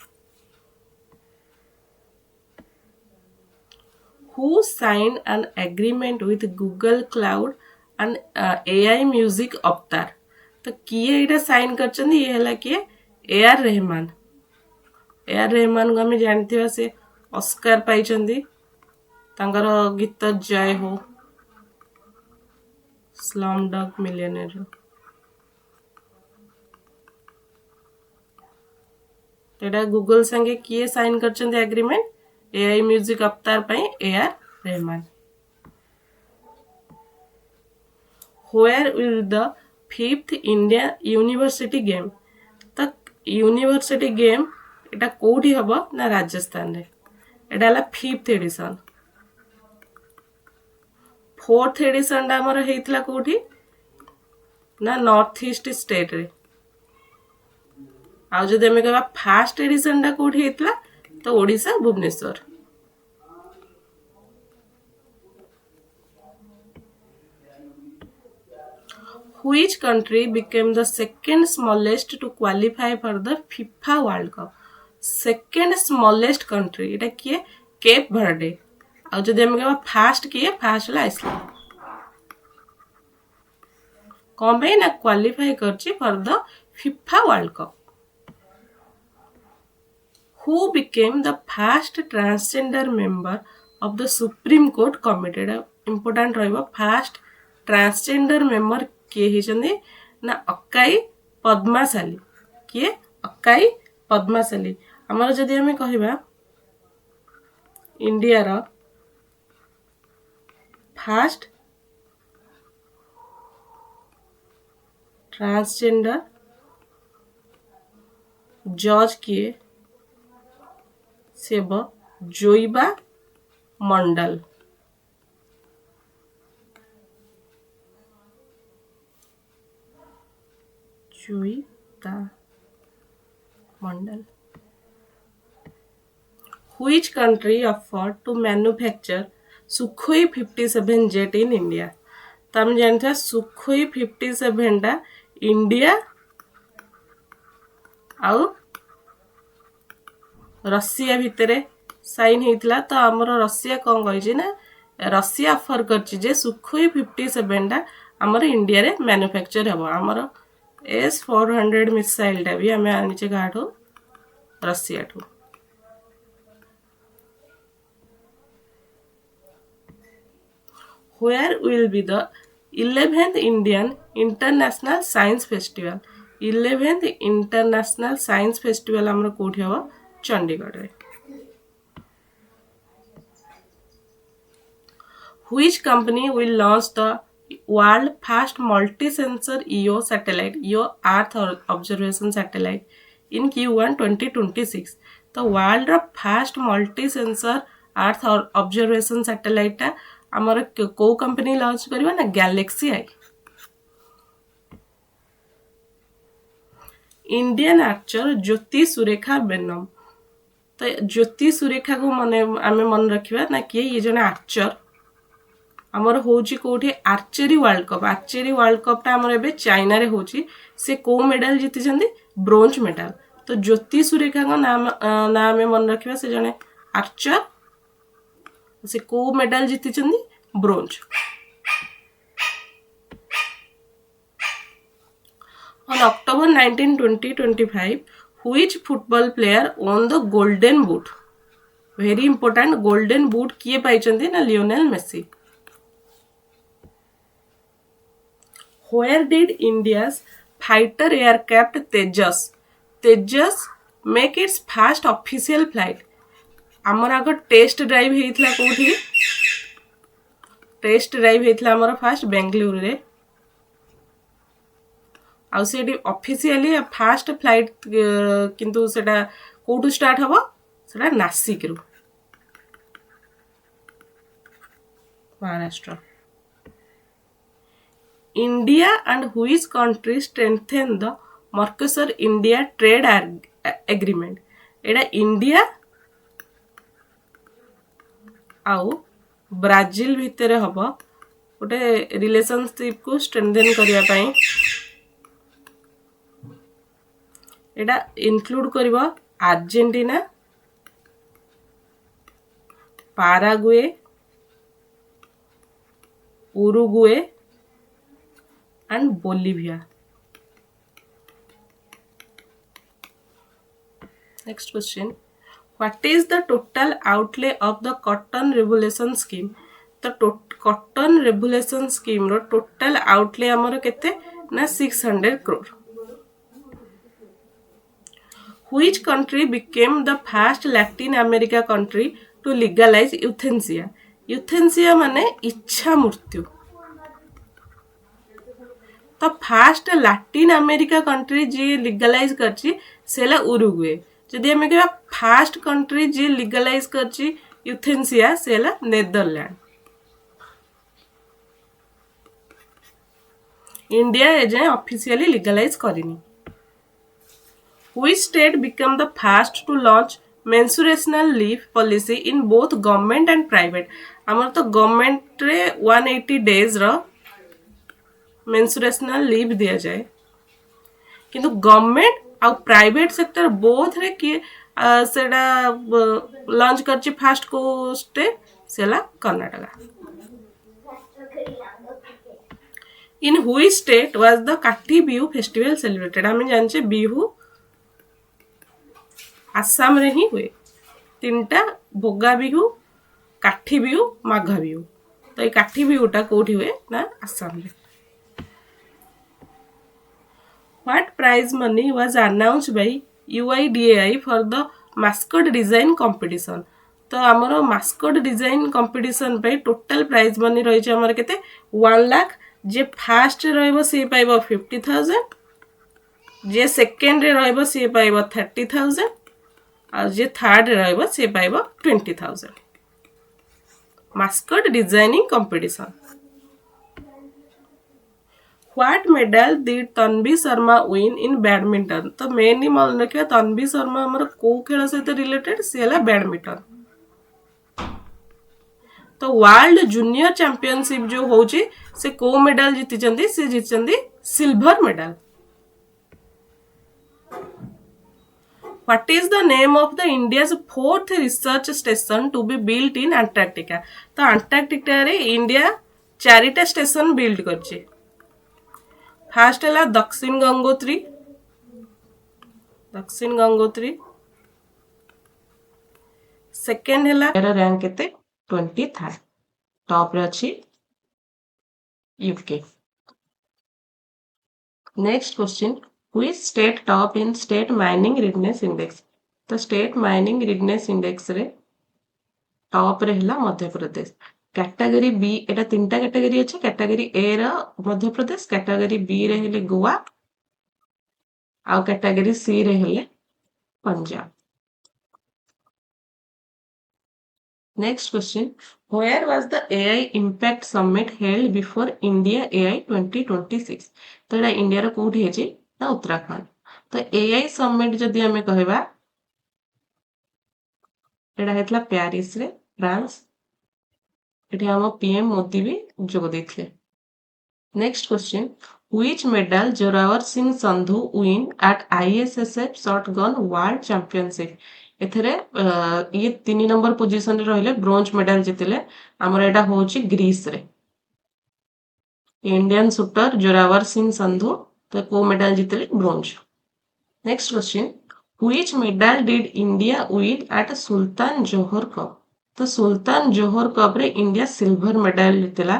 Who signed an agreement with Google Cloud and AI Music Avatar? तो किए एटा साइन करचंदी ये हला किए AR रहमान। AR रहमान को हमें जानते हैं से ऑस्कर पाइचंदी तांकर गीत जय हो स्लमडॉग मिलियनेयर। एटा गूगल संगे किए साइन करचंदी एग्रीमेंट एआई म्यूजिक अवतार पई AR Rahman. Where will the 5th India University Game तक यूनिवर्सिटी गेम एटा कोठी हबो ना राजस्थान रे एटा हला 5th एडिशन। 4th एडिशन दा हमर हेइतला कोठी ना नॉर्थ ईस्ट स्टेट रे। आ जदि हमें कहबा फर्स्ट एडिशन दा कोठी हेइतला तो Odisha Bhubaneswar. Which country became the second smallest to qualify for the FIFA World Cup? Second smallest country एटा किए केप वर्डे। आ जदि हमें कहबा फर्स्ट किए फर्स्ट ला आइसलैंड। कौन पे ना क्वालिफाई करची for the FIFA World Cup। Who became the first transgender member of the Supreme Court Committee? Important रहिबा first transgender member किए हिचंदी ना अक्काई पद्माशाली। किए अक्काई पद्माशाली। हमर जदि हमें कहिबा इंडिया रो फर्स्ट ट्रांसजेंडर जज किए सेब जोइबा मंडल। जोइबा मंडल। Which country offered to manufacture Sukhoi 57 jet in India? तो हम जानते हैं Sukhoi 57 टा इंडिया आउ रशिया भितरे साइन हेइतला। तो हमर रशिया कोन कहिजे ना रशिया ऑफर करछि जे Sukhoi 57 टा हमर इंडिया रे मैन्युफैक्चर हबो। हमर S-400 मिसाइल टा भी हमें आनिचे गाठो रशिया ठो। Where will be the 11th Indian International Science Festival? 11th International Science Festival हमर कोठी हबो चंडीगढ़ रे। Which company will launch the world first multi-sensor EO satellite EO Earth observation satellite in Q1 2026? तो world रो first multi-sensor Earth observation satellite टा हमर को company launch करबा ना गैलेक्सी आई। इंडियन आर्चर ज्योति सुरेखा मेनन। तो ज्योति सुरेखा को माने आमे मन रखिबा ना कि ये जने आर्चर हमर होची कोठी आर्चरी वर्ल्ड कप टा हमर एबे चाइना रे होची। से को मेडल जीति जंदी ब्रोंज मेडल। तो ज्योति सुरेखा को नाम मन रखिबा से जने आर्चर से को मेडल जीति जंदी bronze. On October 19, 2025, which football player won the Golden Boot? Very important golden boot किए पाइछन्ती ना Lionel Messi. Where did India's fighter aircraft Tejas make its first official flight? आमर आग टेस्ट ड्राइव हेइथला कोठी टेस्ट ड्राइव हेइथला आमर first Bengaluru रे आ सेडी officially first flight किंतु सेटा कोठु स्टार्ट हबो सेटा नासिक रु Maharashtra. India and which country strengthen the Mercosur India trade agreement? एडा इंडिया आउ ब्राजिल भितर हबो गोटे रिलेशनशिप को स्ट्रेंथन करिया पई. एडा इंक्लूड करिवो Argentina, Paraguay, Uruguay and Bolivia. Next question. What is the total outlay of the cotton revolution scheme? The cotton revolution scheme ro total outlay amar kete na 600 crore. Which country became the first Latin America country to legalize euthanasia? Euthanasia माने इच्छा मृत्यु. तो fast Latin America country जी legalise करची सेला Uruguay. जदि हमें कहबा fast country जी लीगलाइज करची यूथेन्सिया सेला नेदरलैंड. इंडिया एजे ऑफिशियली लीगलाइज करिनी. Which state became the first to launch menstruational leave policy in both government and private? हमर तो गवर्नमेंट रे 180 डेज रो मेंसुरेशनल लीव दिया जाए किंतु गवर्नमेंट आ प्राइवेट सेक्टर बोथ रे कि सेडा लॉन्च करछि फास्ट को स्टेट सेला कर्नाटका. इन हुई स्टेट वाज द काठी बिहू फेस्टिवल सेलिब्रेटेड? हमें जानछे बिहू आसाम रे ही हुए. तीनटा भोगा बिहू, काठी बिहू, माघ बिहू. तो ये काठी बिहूटा कोठी हुए ना आसाम रे. What prize money was announced by UIDAI for the mascot design competition? तो आमर mascot design competition पे total prize money रही है आमर केते 1 लाख. जे फर्स्ट रहइबो से पाइबो 50,000, जे सेकंड रे रहइबो से पाइबो 30,000 और जे थर्ड रे रहइबो से पाइबो 20,000. mascot designing competition. What medal did Tanvi Sharma win in badminton? तो मेनली मन रखिया तन्वी शर्मा हमर को खेल सहित रिलेटेड सेला बैडमिंटन. तो वर्ल्ड जूनियर चैंपियनशिप जो होची से को मेडल जीति चंदी से जीति चंदी silver medal. What is the name of the India's fourth research station to be built in Antarctica? तो अंटार्कटिका रे इंडिया चारिटा स्टेशन बिल्ड करची. फास्ट है दक्षिण गंगोत्री. सेकेंड है रैंक केते 23rd. टॉप रे अछि UK. Next question. Which state top in state mining readiness index? तो स्टेट माइनिंग रिडनेस इंडेक्स रे टॉप रे हला मध्य प्रदेश. कैटेगरी बी एटा तीनटा कैटेगरी अछि. कैटेगरी ए रा मध्य प्रदेश, कैटेगरी बी रे हेले गोवा आ कैटेगरी सी रे हेले Punjab. Next question. Where was the AI Impact Summit held before India AI 2026? तो एटा इंडिया रो कोठी हेछि ना उत्तराखंड. तो AI समिट जदि हमें कहबा एटा हेतला पेरिस रे फ्रांस. एठी हम पीएम मोदी भी जोग देथिले. Next question. Which medal Zorawar Singh Sandhu win at ISSF shotgun world championship? एथरे ये 3 नंबर पोजीशन रे रहले ब्रोंज मेडल जितले. हमर एटा होची ग्रीस रे. इंडियन शूटर जोरावर सिंह संधू तो को मेडल जितले bronze. Next question. Which medal did India win at Sultan Johor Cup? तो सुल्तान जोहर कप रे इंडिया सिल्वर मेडल जीतला।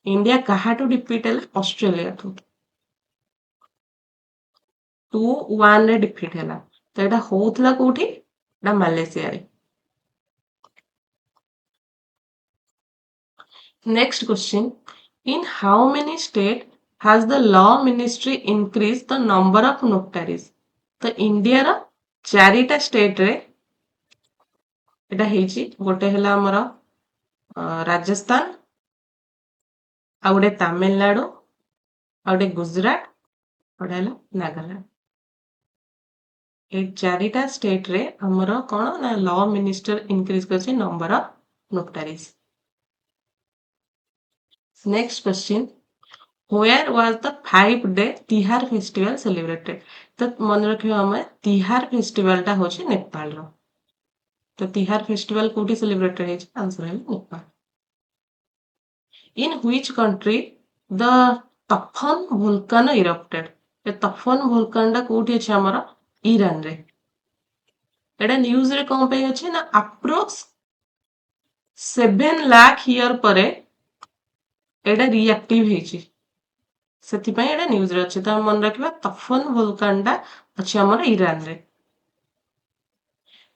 इंडिया काहाटू डिफिट है ऑस्ट्रेलिया टू 2-1 रे डिफिट है। तो एटा होउतला कोठी एटा मालयेशिया रे। Next question, in how many state has the law ministry increased the number of notaries? तो इंडिया रा चारिटा स्टेट रे एटा हेची गोटे हला हमर राजस्थान, आ गोटे तमिलनाडु, आ गोटे गुजरात, गोटे हला नागालैंड। ए चारिटा स्टेट रे हमर कोन ना लॉ मिनिस्टर इंक्रीज करछि number of notaries. Next question, where was the 5 day Tihar festival celebrated? तो मन रखियो हमें तिहार फेस्टिवल टा होछि नेपाल रो। तो तिहार फेस्टिवल कोठी सेलिब्रेटेड है? आंसर है Nepal. In which country the Taphon volcano erupted? ए तफन वोल्कान टा कोठी अछि हमरा ईरान रे। एटा न्यूज रे कोन पे अछि ना अप्रोक्स 7 लाख ईयर परे एटा रिएक्टिव हेछि। ସେଥିପାଇଁ ଏଟା ନ୍ୟୁଜରେ ଅଛି। ତ ମନେ ରଖିବା ତଫନ ଭୋଲକାନଟା ଅଛି ଆମର ଇରାନରେ।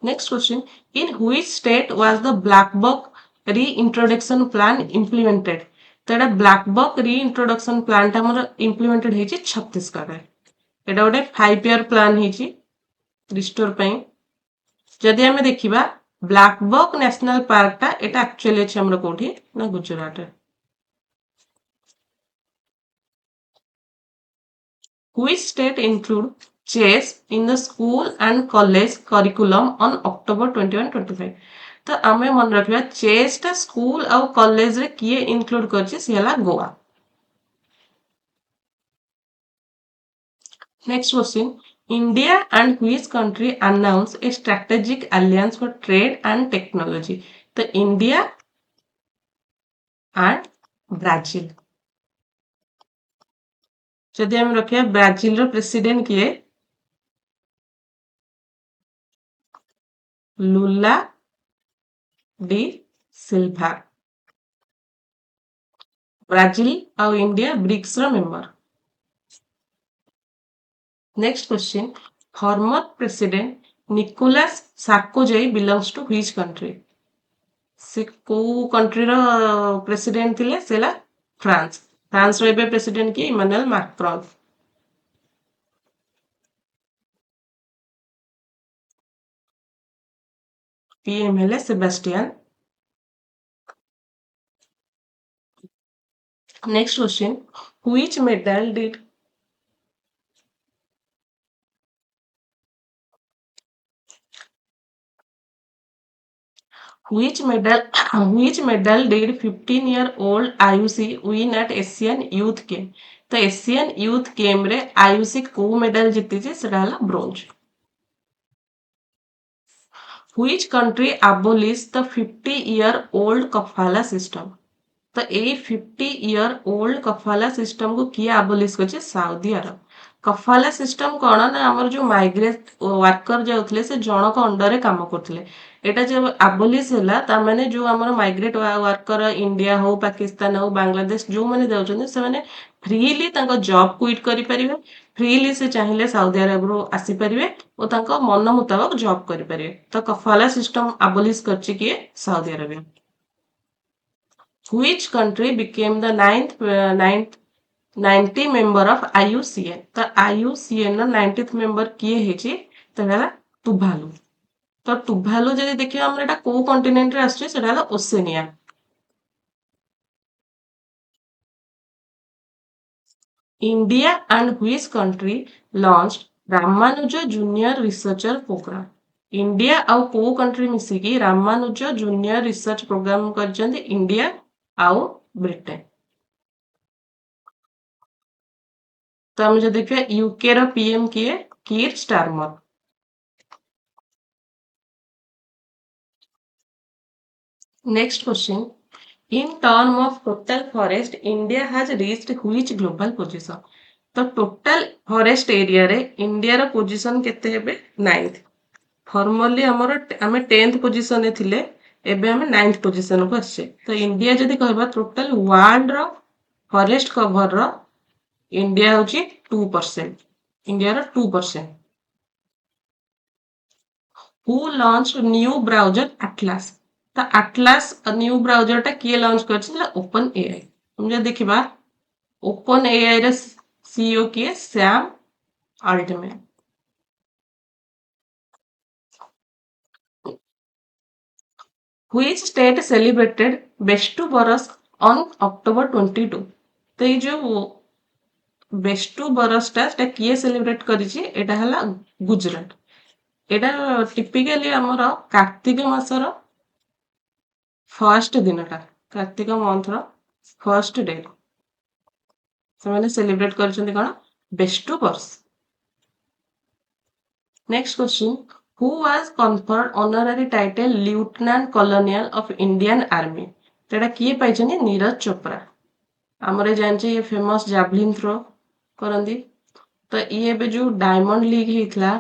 Next question, in which state was the blackbuck reintroduction plan implemented? ତ ଏଟା ବ୍ଲାକ୍ ବକ୍ ରିଇଣ୍ଟ୍ରୋଡକ୍ସନ ପ୍ଲାନ୍ଟା ଆମର ଇମ୍ପ୍ଲିମେଣ୍ଟେଡ୍ ହେଇଛି ଛତିଶଗଡ଼ରେ। ଏଟା ଗୋଟେ 5 ଇୟର ପ୍ଲାନ୍ ହେଇଛି ରିଷ୍ଟୋର ପାଇଁ। ଯଦି ଆମେ ଦେଖିବା ବ୍ଲାକ୍ ବକ୍ ନ୍ୟାସନାଲ ପାର୍କଟା ଏଟା ଆକ୍ଚୁଆଲି ଅଛି ଆମର କୋଉଠି ନା ଗୁଜରାଟରେ। Which state include chess in the school and college curriculum on October 21-25? तो आमे मन रखिबा चेस टा स्कूल और कॉलेज रे किए इंक्लूड करछि से हला Goa. Next question, India and which country announced a strategic alliance for trade and technology? तो इंडिया and ब्राजील। जदि हम रखिया ब्राजील रो प्रेसिडेंट किए लुला डी सिल्वा। ब्राजील और इंडिया ब्रिक्स रो member. Next question, former president Nicolas Sarkozy belongs to which country? से को कंट्री रो प्रेसिडेंट थिले सेला फ्रांस। फ्रांस रो एबे प्रेसिडेंट की इमानुएल मैक्रोन। पीएम हेले Sebastian. Next question, which medal did which medal did 15-year-old Ayushi win at Asian Youth Game? तो Asian youth game रे आयुषी को medal जीती से सेटा हला bronze. Which country abolished the 50-year-old kafala system? तो ए 50-year-old कफाला सिस्टम को किए आबोलिश करछे? Saudi Arab. कफाला सिस्टम कोन ना हमर जो माइग्रेट वर्कर जाउथले से जनक अंडर रे काम करथले। एटा जे आबोलिश होला ता माने जो हमर माइग्रेट वर्कर इंडिया हो पाकिस्तान हो बांग्लादेश जो माने जाउछन से माने फ्रीली तांको जॉब क्विट करि परिबे, फ्रीली से चाहिले साउदी अरब रो आसी परिबे ओ तांको मन मुताबिक जॉब करि परिबे। तो कफाला सिस्टम आबोलिश करछि किए? Saudi Arab. Which country became the ninth 90 member of IUCN? तो IUCN ର 90th member किए हेछि? तो ହେଲା टुभालु। तो टुभालु जदि देखियो हमर एटा को कॉन्टिनेंट रे आछे सेटा होला Oceania. India and which country launched Ramanuja Junior Researcher Program? India आउ को कंट्री मिसी की रामानुज जूनियर रिसर्च प्रोग्राम करछन्ते? इंडिया आउ ब्रिटेन। तो हम जो देखिए यूके रो पीएम किए? Keir Starmer. Next question, in term of total forest India has reached which global position? तो टोटल फॉरेस्ट एरिया रे इंडिया रो पोजीशन केते हेबे 9th। फॉर्मली हमर आमे 10th पोजीशन रे थिले, एबे आमे 9th पोजीशन को आछे। तो इंडिया जदी कहबा टोटल वर्ल्ड रो फॉरेस्ट कवर रो इंडिया होची 2%। इंडिया रो 2%। Who launch new browser Atlas. तो एटलास न्यू ब्राउजर टा किए लॉन्च करछि ओपन एआई। हम जे देखिबा ओपन एआई रे सीईओ किए Sam Altman. Which state celebrated Bestu Boros on October 22? तो ये जो बेस्टू बरसटा सेटा किए सेलिब्रेट करिछि एटा हला गुजरात। एटा टिपिकली हमर कार्तिक मासर फर्स्ट दिनटा, कार्तिक मंथ रो फर्स्ट डे से माने सेलिब्रेट करछन्ती कोन Bestu Baras. Next question, who was conferred honorary title lieutenant colonel of Indian Army? तो एटा किए पाइछन्ती नीरज चोपड़ा। हमरे जानछे ये फेमस जैवलिन थ्रो करंदी। तो ये बे जो डायमंड लीग हेतला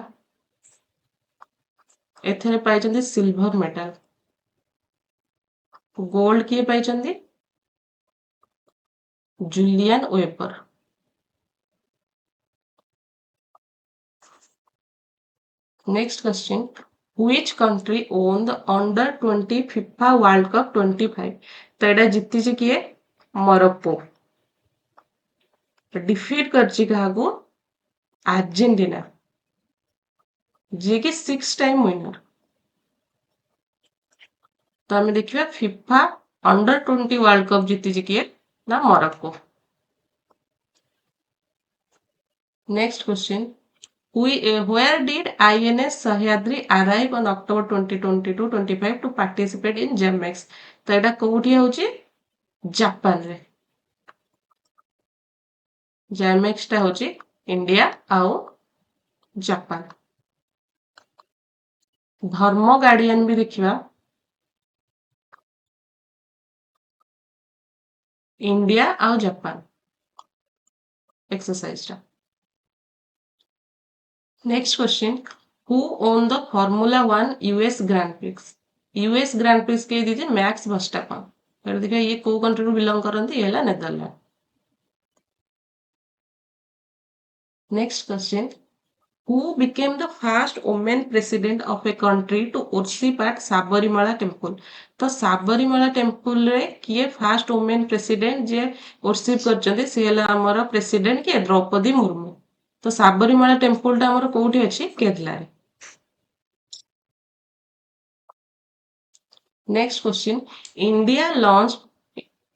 एथरे पाइछन्ती सिल्वर मेडल। गोल्ड किए पाइछन्ती Julian Weber. Next question, which country won the under 20 FIFA World Cup 25? तो एटा जीतीछि किए मोरक्को। डिफीट करछि काहाकू अर्जेंटीना, जे कि 6 टाइम विनर। तो आम देखिए फिफा अंडर 20 वर्ल्ड कप जीती किए ना Morocco. Next question, where did INS Sahyadri arrive on October 2022-25 to participate in GEMX? तो एटा कोठी होची जापान रे। GEMX टा होची इंडिया आउ जापान। धर्म गार्डियन भी देखिबा इंडिया आउ जापान एक्सरसाइज टा। Next question, who won the formula 1 US grand prix? US grand prix के दीजिए मैक्स वर्स्टापेन। तो देखिए ये को कंट्री रू बिलोंग करंती, ये हला Netherland. Next question, who became the first women president of a country to worship at Sabarimala temple? तो साबरीमाला टेंपल रे किए फर्स्ट वुमेन प्रेसिडेंट जे वर्शिप करचंदी से हला हमर प्रेसिडेंट के द्रौपदी मुर्मू। तो साबरीमाला टेंपल टा हमर कोठी अछि केरला रे। Next question, India launched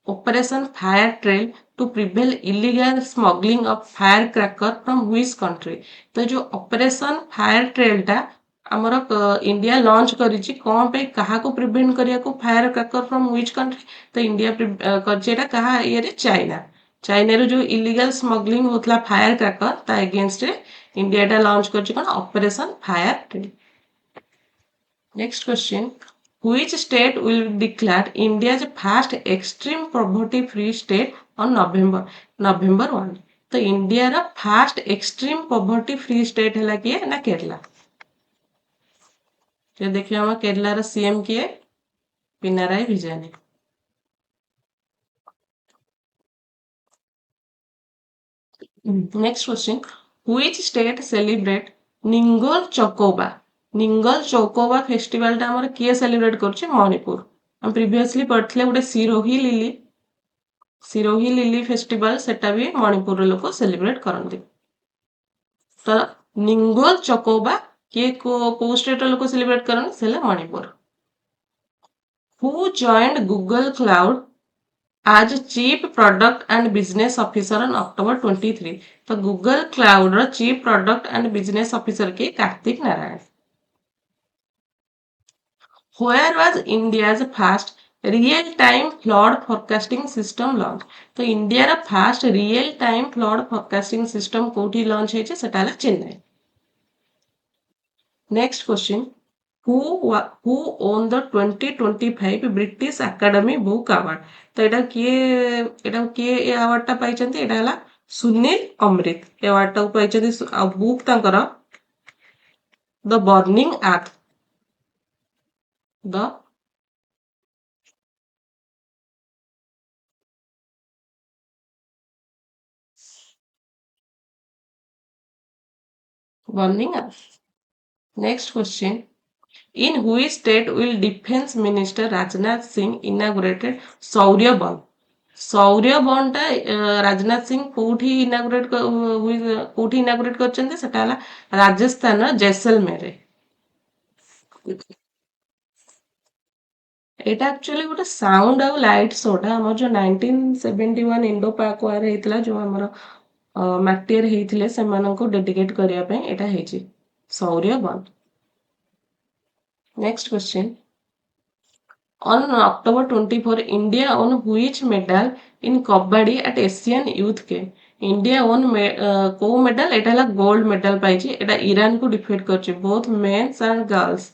Operation Fire Trail to prevent illegal smuggling of firecracker from which country? तो जो ऑपरेशन फायर ट्रेल टा हमर इंडिया लॉन्च करिछि कोन पे कहा को प्रिवेंट करिया को fire cracker from which country? तो इंडिया करछि एटा कहा ये रे चाइना। चाइना रो जो इलीगल स्मगलिंग होतला फायर क्रैकर ता अगेंस्ट रे इंडिया टा लॉन्च करछि कोन operation fire trail. Next question, which state will declare India's first extreme poverty free state on November 1? तो इंडिया रा first extreme poverty free state है किए ना केरला। तो देखिए हम केरला रा सीएम किए Pinarayi Vijayan. Next question, which state celebrate Ningol Chakouba? Ningol Chakouba festival टा हमर किए सेलिब्रेट करछि मणिपुर। हम प्रीवियसली पढ़थले उडे सिरोही लिली फेस्टिवल सेटा भी मणिपुर रे लोक सेलिब्रेट करंती। तो निंगोल चौकोबा किए को स्टेट रे लोक सेलिब्रेट करन सेला Manipur. Who joined Google cloud as Chief Product and Business Officer on October 23? तो गूगल क्लाउड रो chief product and business officer के Karthik Narayan. Where was India's first real-time flood forecasting system launch? तो इंडिया रा first real time flood forecasting system कोठी launch हेचे सेटा हला Chennai. Next question, who own the 2025 British Academy Book Award? तो एटा किए ए award टा पाइचंती एटा हला ସୁନୀଲ ଅମୃତ ଏ ୱାର୍ଡଟାକୁ ପାଇଛନ୍ତି ଆଉ ବୁକ୍ ତାଙ୍କର the burning earth the burning earth. Next question. In which state will Defense Minister Rajnath Singh inaugurated Shaurya Ban? Shaurya ବଣ୍ଡଟା ରାଜନାଥ ସିଂ କୋଉଠି ଇନାଗୁରେଟ କରିଛନ୍ତି ସେଟା ହେଲା ରାଜସ୍ଥାନର ଜୈସଲମେରରେ। ଏଇଟା ଆକ୍ଚୁଆଲି ଗୋଟେ ସାଉଣ୍ଡ ଆଉ ଲାଇଟ୍ ଶୋଟା ଆମର ଯୋଉ 1971 ଇଣ୍ଡୋ ପାକ୍ ୱାର ହେଇଥିଲା ଯୋଉ ଆମର ମାର୍ଟିୟର ହେଇଥିଲେ ସେମାନଙ୍କୁ ଡେଡିକେଟ କରିବା ପାଇଁ ଏଇଟା ହେଇଛି ଶୌର୍ୟ ବନ। Next question. On October 24, India won which medal in Kabaddi at Asian Youth Game? India won କୋଉ medal? ଏଟା ହେଲା gold medal ପାଇଛି। ଏଟା ଇରାନକୁ ଡିଫିଟ୍ କରିଛି both men's and girls।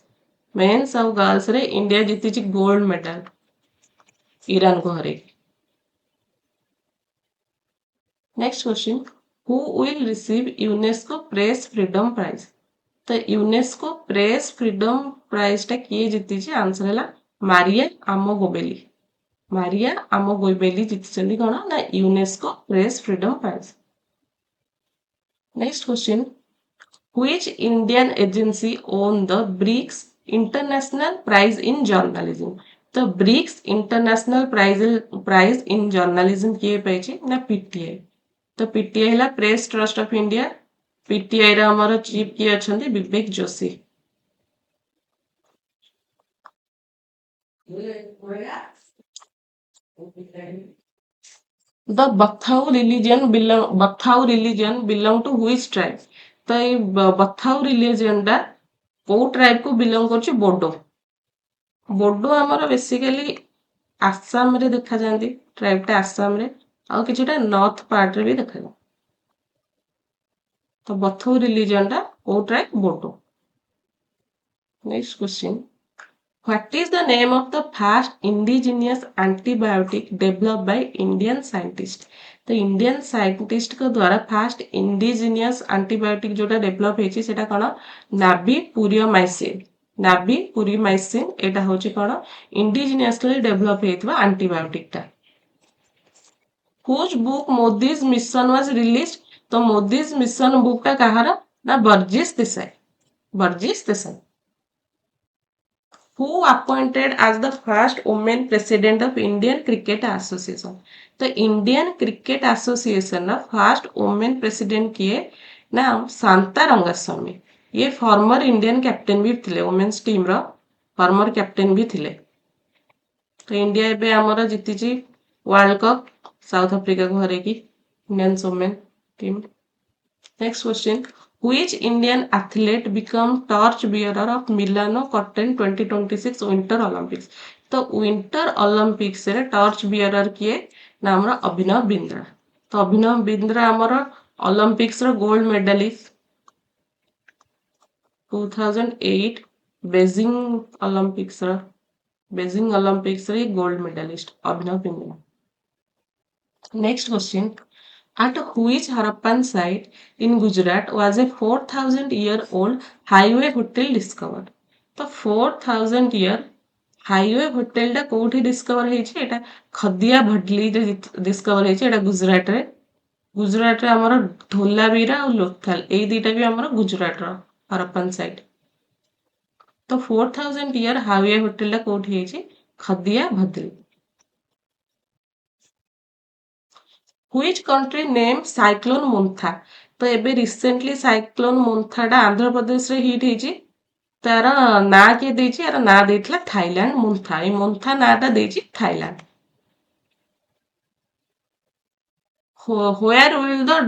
men's ଆଉ girls ରେ ଇଣ୍ଡିଆ ଜିତିଛି gold medal ଇରାନକୁ ହରେଇକି। Next question. Who will receive UNESCO Press Freedom Prize? ତ ୟୁନେସ୍କୋ ପ୍ରେସ୍ ଫ୍ରିଡମ ପ୍ରାଇଜଟା କିଏ ଜିତିଛି? ଆନ୍ସର ହେଲା ମାରିଆ ଆମୋଗୋବେଲି। ମାରିଆ ଆମୋଗୋବେଲି ଜିତିଛନ୍ତି କଣ ନା UNESCO press freedom prize. Next question. Which Indian agency own the BRICS International Prize in Journalism? ତ BRICS international prize in journalism କିଏ ପାଇଛି ନା ପିଟିଆଇ। ତ ପିଟିଆଇ ହେଲା press trust of India. PTI ର ଆମର ଚିଫ୍ କିଏ ଅଛନ୍ତି? ବିବେକ Joshi. The Bathau religion belong to which tribe? ତ ଏଇ ବଥାଉ ରିଲିଜିଅନ ଟା କୋଉ ଟ୍ରାଇବ କୁ ବିଲଙ୍ଗ କରୁଛି? ବୋଡୋ। ବୋଡୋ ଆମର ବେସିକାଲି ଆସାମରେ ଦେଖାଯାନ୍ତି। ଟ୍ରାଇବଟା ଆସାମରେ ଆଉ କିଛିଟା ନର୍ଥ ପାର୍ଟରେ ବି ଦେଖାଯାଏ। ତ ବଥାଉ ରିଲିଜିଅନ ଟା କୋଉ tribe? Bodo. Next question. What is the name of the first indigenous antibiotic developed by Indian scientist? तो इंडियन साइंटिस्ट को द्वारा फास्ट इंडिजिनियस आंटीबायोटिक जोटा डेभलप ହେଇଛି ସେଟା କଣ? ନାଭିପୁରିଓମାଇସିन। ନାଭିପୁରିଓମାଇସିन ଏଟା ହଉଛି କଣ? ଇଣ୍ଡିଜିନିୟସଲି ଡେଭଲପ ହେଇଥିବା ଆଣ୍ଟିବାୟୋଟିକ ଟା। Whose book Modi's mission was released? तो Modi's mission book ଟା କାହାର ନା Burjis Desai. Burjis Desai. Who appointed as the first women president of Indian Cricket Association? तो इंडियन क्रिकेट एसोसिएशन ना फर्स्ट वुमेन प्रेसिडेंट किए ना शांता रंगास्वामी। ये फॉर्मर इंडियन कैप्टेन भी थिले वुमेन्स टीम रो फॉर्मर कैप्टेन भी थिले। तो इंडिया एबे हमर जीतीची वर्ल्ड कप साउथ अफ्रीका को हरेकी Indian women team. Next question. Which Indian athlete became torch bearer of Milano Cotton 2026 Winter Olympics? तो विंटर ओलंपिक्स रे टॉर्च बियरर किए ना हमरा अभिनव बिंद्रा। तो अभिनव बिंद्रा हमर ओलंपिक्स रो गोल्ड मेडलिस्ट 2008 बेजिंग ओलंपिक्स रे gold medallist Abhinav Bindra. Next question. At which Harappan site in Gujarat was a 4,000-year-old highway hotel discovered? तो 4,000 year हाईवे होटेल टा कोठी डिस्कवर ହେଇଛି एटा खदिया भडली रे डिस्कवर ହେଇଛି एटा गुजरात रे हमर धोलावीरा और लोथल एई दीटा भी हमर गुजरात रो हरप्पन साइट। तो 4,000 year हाईवे होटेल टा कोठी ହେଇଛି खदिया भडली। Which country named cyclone Montha? तो एबे रिसेंटली साइक्लोन मोन्था टा आंध्र प्रदेश रे हिट ହେଇଛି तार ना किए ଦେଇଛି यार ना ଦେଇଥିଲା थाईलैंड मोन्था। ए मोन्था नाटा ଦେଇଛି Thailand. Where will the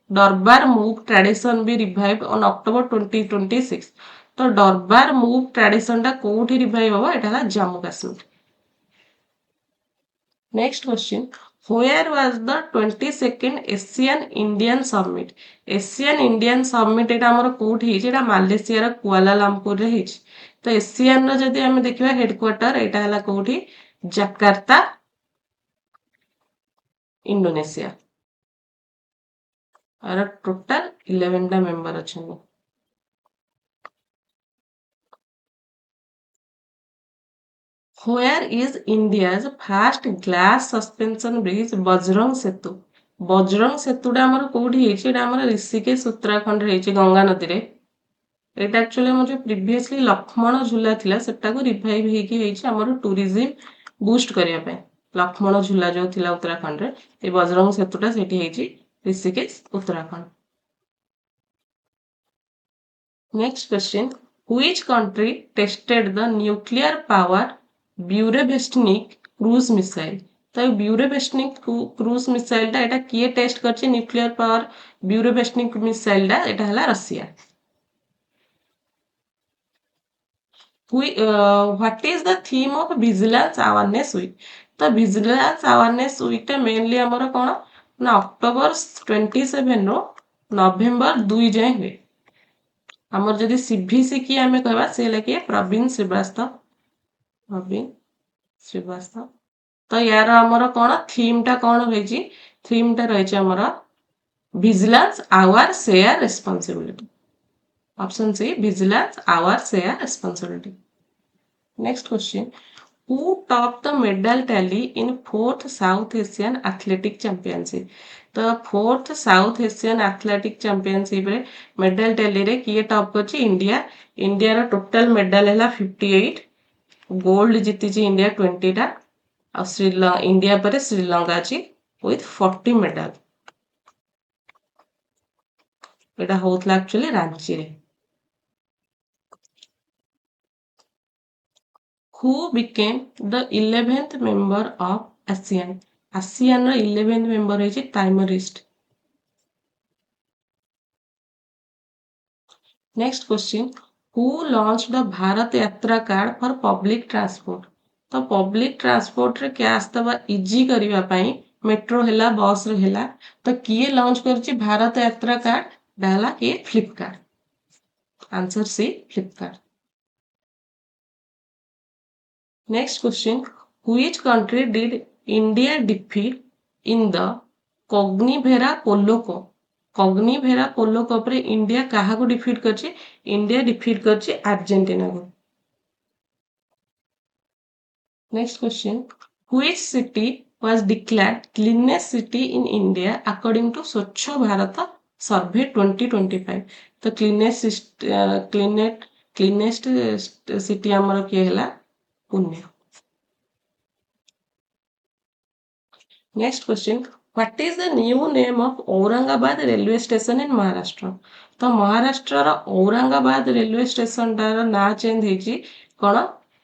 Durbar move tradition be revived on October 2026? तो डरबार मूव ट्रेडिशन टा कोठी रिवाइव हबो एटा ହେଲା Jammu Kashmir. Next question. Where was the 22nd Asian Indian Summit? Asian Indian Summit एटा हमर कोठी ହେଇଛି एटा मालयेशिया ର कुआलालंपुर रे ହେଇଛି। तो एशियन रो जदि हम देखिबा हेडक्वार्टर एटा हला कोठी जकार्ता इंडोनेशिया। आर टोटल 11 मेंबर अच्छा। Where is India's first glass suspension bridge Bajrang Setu? Bajrang सेतुटा आमर कोठी हेछि? एटा आमर ऋषिकेश उत्तराखंड रे हेछि गंगा नदी रे। एटा एक्चुअली हमर जो प्रीवियसली लक्ष्मण झूला थिला सेटा को रिवाइव हेकि हेछि हमर टूरिज्म बूस्ट करिया पे। लक्ष्मण झूला जो थिला उत्तराखंड रे ए बजरंग सेतुटा सेठी हेछि Rishikesh Uttarakhand. Next question. Which country tested the nuclear power Burevestnik cruise missile? तो ब्यूरेवेस्टनिक क्रूज मिसाइल टा एटा किए टेस्ट करछि न्यूक्लियर पावर ब्यूरेवेस्टनिक मिसाइल टा एटा हला Russia. What is the theme of vigilance awareness week? तो vigilance awareness week टा मेनली हमर कोन ना अक्टोबर 27 रो नवेम्बर 2 जाए हुए। हमर जदि सीवीसी की आमे कहबा से लके प्रवीण श्रीवास्तव। प्रवीण श्रीवास्तव। तो यार हमर कोन थीम टा कोन होइछि? थीम टा रहिछि हमर vigilance our share responsibility. Option C vigilance our share responsibility. Next question. Who topped the medal tally in 4th South Asian Athletic Championship? तो 4th South Asian Athletic Championship रे मेडल टैली रे किए top करछि? India. India रो total medal हैला 58। Gold जीतिछि India 20 टा और Sri Lanka India पर श्रीलंका अछि विथ 40 मेडल। एटा होतला एक्चुअली रांची रे। Who became the 11th member of ASEAN? ASEAN ର 11th member ହେଇଛି टाइमरिस्ट। Next question. Who launched the Bharat Yatra card for public transport? तो public transport रे कैश दबा इजी करिवा पई मेट्रो हैला बस रे हैला तो किए लॉन्च करछि भारत यात्रा कार्ड डाला के Flipkart. Answer C Flipkart. Next question. Which country did India defeat in the Cognivera Polo Cup? Cognivera Polo Cup रे इंडिया काहा को डिफीट करछि? इंडिया डिफीट करछि अर्जेंटीना को। Next question. Which city was declared cleanest city in India according to Swachh Bharat Survey 2025? तो cleanest city हमर के हैला Pune. Next question. What is the new name of Aurangabad railway station in Maharashtra? तो महाराष्ट्र रा Aurangabad railway station टार ना change हेछि कोन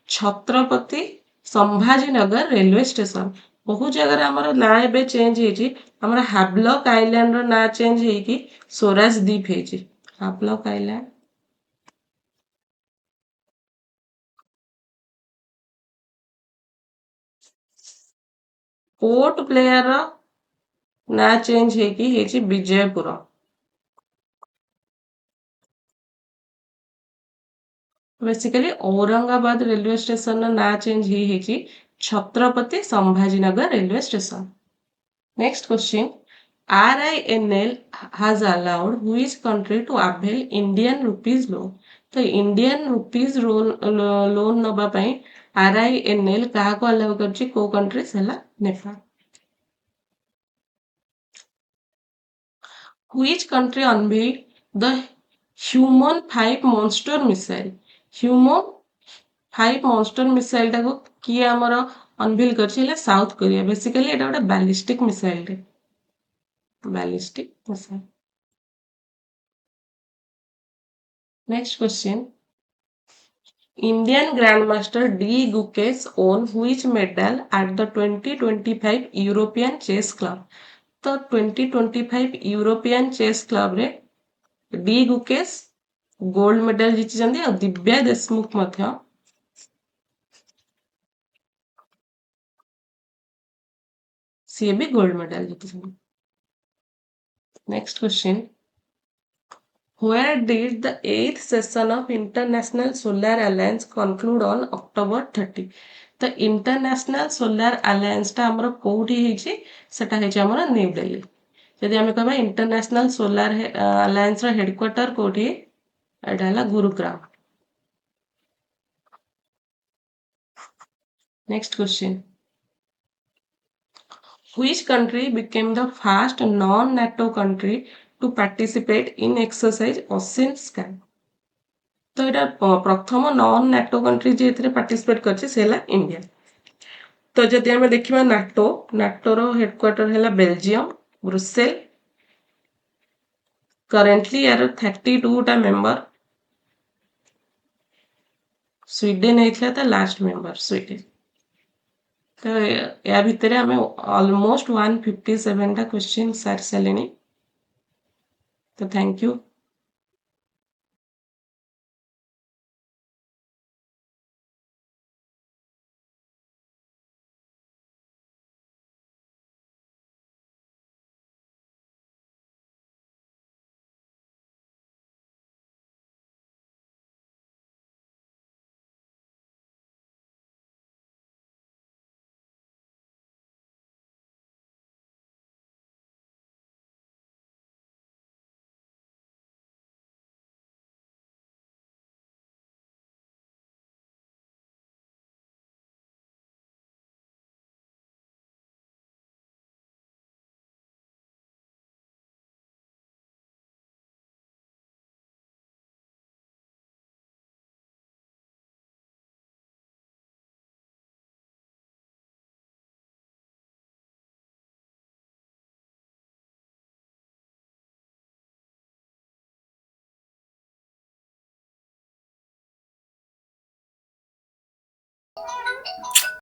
Chhatrapati Sambhajinagar railway station. बहुत जगह हमर ना एबे चेंज हेछि हमर हावलॉक आइलैंड रो ना चेंज हेकि स्वराज द्वीप हेछि। Havelock island. पोर्ट प्लेयर रो ना चेंज हेकि हेछि Vijaypur. Basically Aurangabad railway station ना चेंज हेछि Chhatrapati Sambhajinagar railway station. Next question. RINL has allowed which country to avail Indian rupees loan? तो Indian rupees loan नबा पई RINL काहा को अलाउ करछि को कंट्रीज हला Nepal. Which country unveiled the Human 5 monster missile? Human 5 monster missile टाको किए हमर अनवील करछि हला साउथ कोरिया। बेसिकली एटा गोटे बैलिस्टिक मिसाइल रे। Ballistic missile. Next question. Indian Grandmaster D. Gukesh won which medal at the 2025 European Chess Club? तो 2025 European chess club रे D Gukesh gold medal जीतिछन्ती और दिव्या देशमुख मध्य सी भी गोल्ड मेडल जीतिछन्ती। Next question. Where did the 8th session of International Solar Alliance conclude on October 30? तो international solar alliance टा हमर कोठी हेछि सेटा हेछि हमर न्यू दिल्ली। जदि आम कह इंटरनेशनल सोलार अलायंस हेडक्वार्टर कोठी एटा है Gurugram. Next question, which country became the first non-NATO country to participate in exercise Ocean Sky? तो यहाँ प्रथम नॉन नाटो कंट्री जी पार्टिसिपेट कर इंडिया। तो जदि आम देखा नाटो, नाटोर हेडक्वार्टर है बेल्जियम ब्रुसेल। करेंटली यार 32टा मेंबर। स्वीडेन होता लास्ट मेंबर स्वीडेन। तो या भितर आम ऑलमोस्ट 157टा क्वेश्चन सारी सारे। तो थैंक यू।